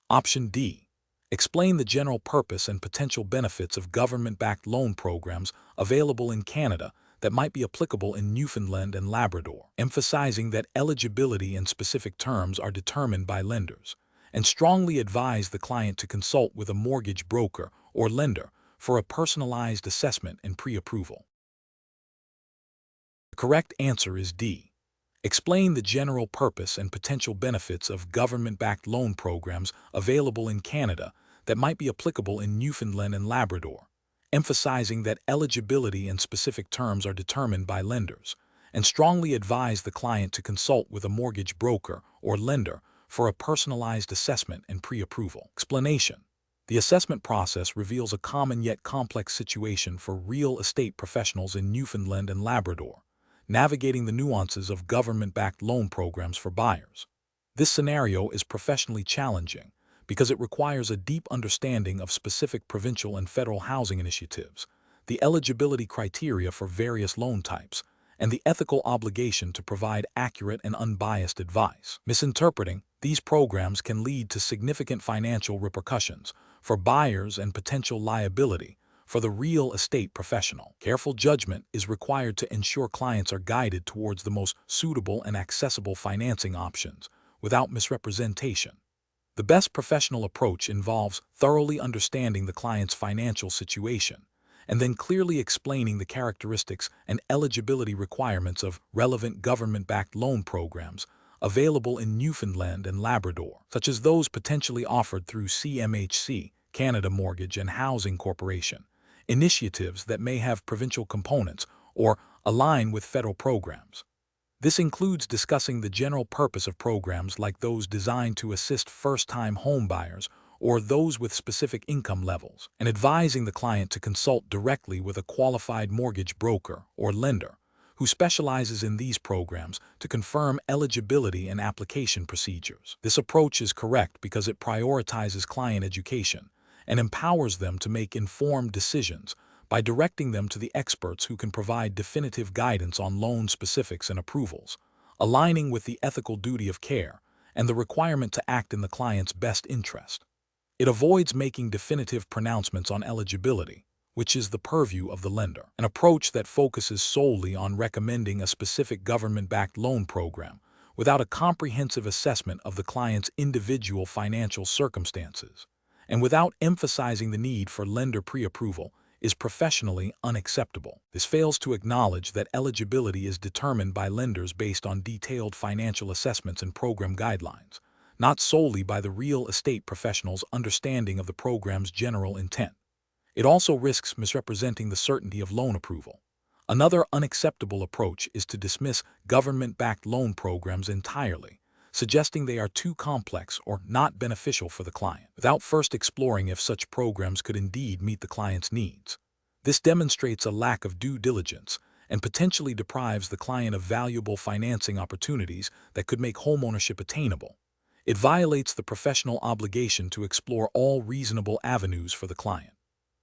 Option D. Explain the general purpose and potential benefits of government-backed loan programs available in Canada that might be applicable in Newfoundland and Labrador, emphasizing that eligibility and specific terms are determined by lenders, and strongly advise the client to consult with a mortgage broker or lender for a personalized assessment and pre-approval. The correct answer is D. Explain the general purpose and potential benefits of government-backed loan programs available in Canada that might be applicable in Newfoundland and Labrador, emphasizing that eligibility and specific terms are determined by lenders, and strongly advise the client to consult with a mortgage broker or lender for a personalized assessment and pre-approval. Explanation. The assessment process reveals a common yet complex situation for real estate professionals in Newfoundland and Labrador, navigating the nuances of government-backed loan programs for buyers. This scenario is professionally challenging because it requires a deep understanding of specific provincial and federal housing initiatives, the eligibility criteria for various loan types, and the ethical obligation to provide accurate and unbiased advice. Misinterpreting these programs can lead to significant financial repercussions for buyers and potential liability for the real estate professional. Careful judgment is required to ensure clients are guided towards the most suitable and accessible financing options without misrepresentation. The best professional approach involves thoroughly understanding the client's financial situation and then clearly explaining the characteristics and eligibility requirements of relevant government-backed loan programs available in Newfoundland and Labrador, such as those potentially offered through CMHC, Canada Mortgage and Housing Corporation, initiatives that may have provincial components or align with federal programs. This includes discussing the general purpose of programs like those designed to assist first-time homebuyers or those with specific income levels, and advising the client to consult directly with a qualified mortgage broker or lender who specializes in these programs to confirm eligibility and application procedures. This approach is correct because it prioritizes client education and empowers them to make informed decisions by directing them to the experts who can provide definitive guidance on loan specifics and approvals, aligning with the ethical duty of care and the requirement to act in the client's best interest. It avoids making definitive pronouncements on eligibility, which is the purview of the lender. An approach that focuses solely on recommending a specific government-backed loan program without a comprehensive assessment of the client's individual financial circumstances, and without emphasizing the need for lender pre-approval, is professionally unacceptable. This fails to acknowledge that eligibility is determined by lenders based on detailed financial assessments and program guidelines, not solely by the real estate professional's understanding of the program's general intent. It also risks misrepresenting the certainty of loan approval. Another unacceptable approach is to dismiss government-backed loan programs entirely, suggesting they are too complex or not beneficial for the client, without first exploring if such programs could indeed meet the client's needs. This demonstrates a lack of due diligence and potentially deprives the client of valuable financing opportunities that could make homeownership attainable. It violates the professional obligation to explore all reasonable avenues for the client.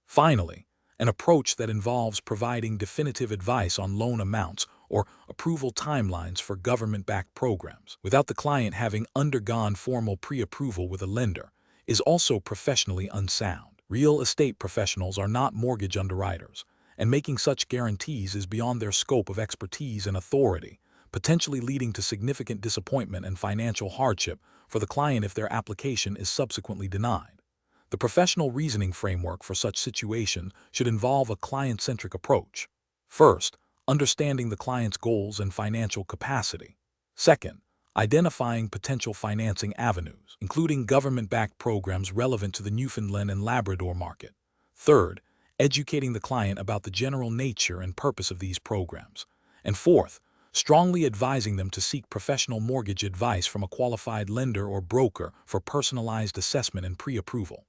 Finally, an approach that involves providing definitive advice on loan amounts or approval timelines for government-backed programs, without the client having undergone formal pre-approval with a lender, is also professionally unsound. Real estate professionals are not mortgage underwriters, and making such guarantees is beyond their scope of expertise and authority, potentially leading to significant disappointment and financial hardship for the client if their application is subsequently denied. The professional reasoning framework for such situations should involve a client-centric approach. First, understanding the client's goals and financial capacity. Second, identifying potential financing avenues, including government-backed programs relevant to the Newfoundland and Labrador market. Third, educating the client about the general nature and purpose of these programs. And fourth, strongly advising them to seek professional mortgage advice from a qualified lender or broker for personalized assessment and pre-approval.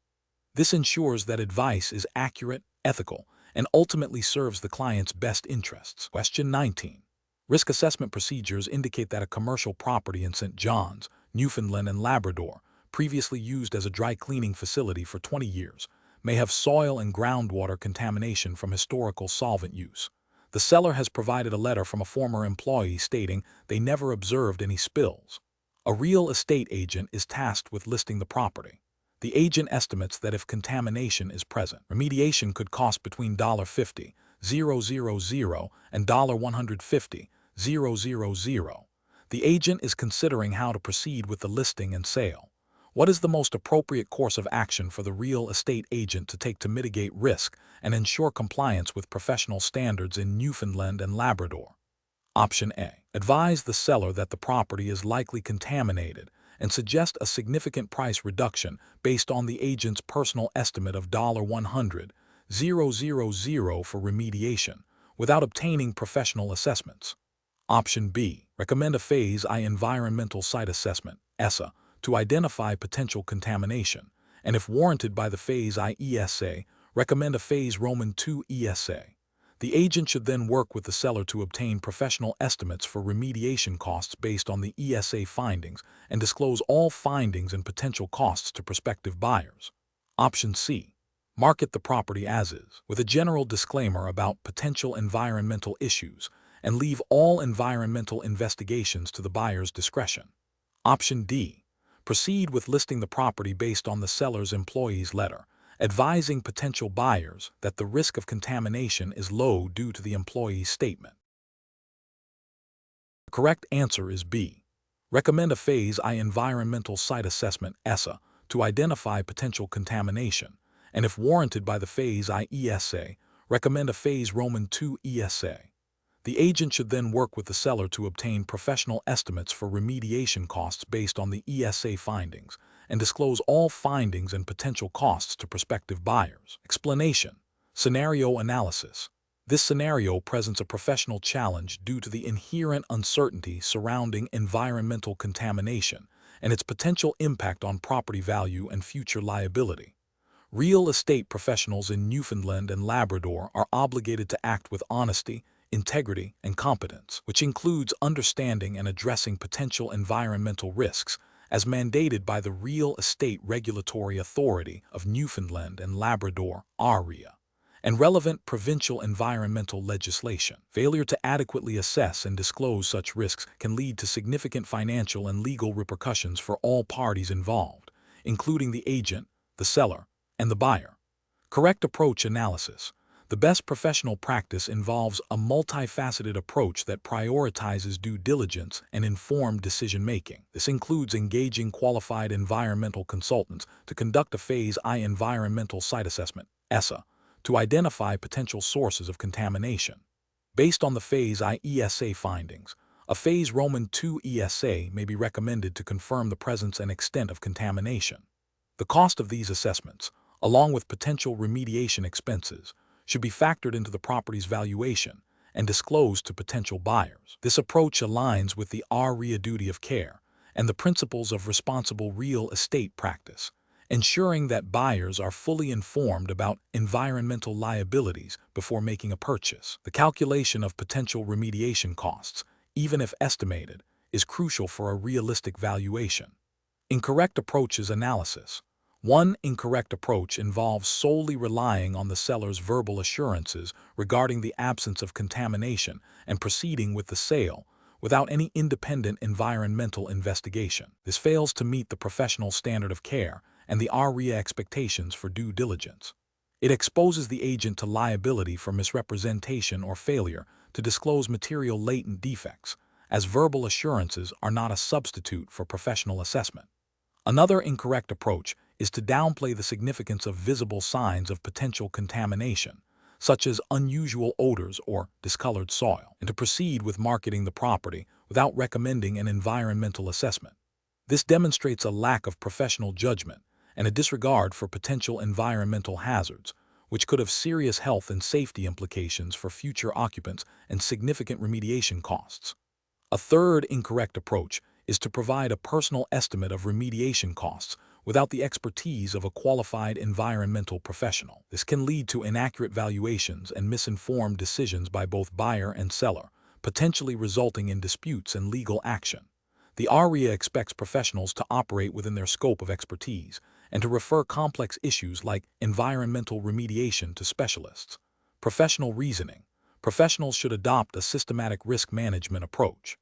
This ensures that advice is accurate, ethical, and ultimately serves the client's best interests. Question 19. Risk assessment procedures indicate that a commercial property in St. John's, Newfoundland and Labrador, previously used as a dry cleaning facility for 20 years, may have soil and groundwater contamination from historical solvent use. The seller has provided a letter from a former employee stating they never observed any spills. A real estate agent is tasked with listing the property. The agent estimates that if contamination is present, remediation could cost between $50,000 and $150,000. The agent is considering how to proceed with the listing and sale. What is the most appropriate course of action for the real estate agent to take to mitigate risk and ensure compliance with professional standards in Newfoundland and Labrador? Option A. Advise the seller that the property is likely contaminated and suggest a significant price reduction based on the agent's personal estimate of $100,000 for remediation, without obtaining professional assessments. Option B. Recommend a Phase I environmental site assessment, ESA, to identify potential contamination, and if warranted by the Phase I ESA, recommend a Phase II ESA. The agent should then work with the seller to obtain professional estimates for remediation costs based on the ESA findings and disclose all findings and potential costs to prospective buyers. Option C. Market the property as is, with a general disclaimer about potential environmental issues, and leave all environmental investigations to the buyer's discretion. Option D. Proceed with listing the property based on the seller's employee's letter, advising potential buyers that the risk of contamination is low due to the employee's statement. The correct answer is B. Recommend a Phase I environmental site assessment, ESA, to identify potential contamination, and if warranted by the Phase I ESA, recommend a Phase II ESA. The agent should then work with the seller to obtain professional estimates for remediation costs based on the ESA findings and disclose all findings and potential costs to prospective buyers. Explanation. Scenario analysis. This scenario presents a professional challenge due to the inherent uncertainty surrounding environmental contamination and its potential impact on property value and future liability. Real estate professionals in Newfoundland and Labrador are obligated to act with honesty, integrity, and competence, which includes understanding and addressing potential environmental risks, as mandated by the Real Estate Regulatory Authority of Newfoundland and Labrador, REA, and relevant provincial environmental legislation. Failure to adequately assess and disclose such risks can lead to significant financial and legal repercussions for all parties involved, including the agent, the seller, and the buyer. Correct approach analysis. The best professional practice involves a multifaceted approach that prioritizes due diligence and informed decision-making. This includes engaging qualified environmental consultants to conduct a Phase I environmental site assessment, ESA, to identify potential sources of contamination. Based on the Phase I ESA findings, a Phase II ESA may be recommended to confirm the presence and extent of contamination. The cost of these assessments, along with potential remediation expenses, should be factored into the property's valuation and disclosed to potential buyers. This approach aligns with the REA duty of care and the principles of responsible real estate practice, ensuring that buyers are fully informed about environmental liabilities before making a purchase. The calculation of potential remediation costs, even if estimated, is crucial for a realistic valuation. Incorrect approaches analysis. One incorrect approach involves solely relying on the seller's verbal assurances regarding the absence of contamination and proceeding with the sale without any independent environmental investigation. This fails to meet the professional standard of care and the REA expectations for due diligence. It exposes the agent to liability for misrepresentation or failure to disclose material latent defects, as verbal assurances are not a substitute for professional assessment. Another incorrect approach is to downplay the significance of visible signs of potential contamination, such as unusual odors or discolored soil, and to proceed with marketing the property without recommending an environmental assessment. This demonstrates a lack of professional judgment and a disregard for potential environmental hazards, which could have serious health and safety implications for future occupants and significant remediation costs. A third incorrect approach is to provide a personal estimate of remediation costs without the expertise of a qualified environmental professional. This can lead to inaccurate valuations and misinformed decisions by both buyer and seller, potentially resulting in disputes and legal action. The ARIA expects professionals to operate within their scope of expertise and to refer complex issues like environmental remediation to specialists. Professional reasoning. Professionals should adopt a systematic risk management approach.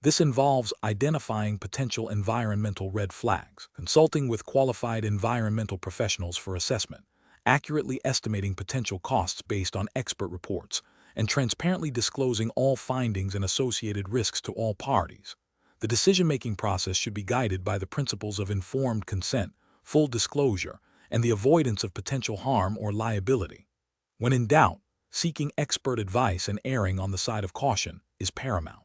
This involves identifying potential environmental red flags, consulting with qualified environmental professionals for assessment, accurately estimating potential costs based on expert reports, and transparently disclosing all findings and associated risks to all parties. The decision-making process should be guided by the principles of informed consent, full disclosure, and the avoidance of potential harm or liability. When in doubt, seeking expert advice and erring on the side of caution is paramount.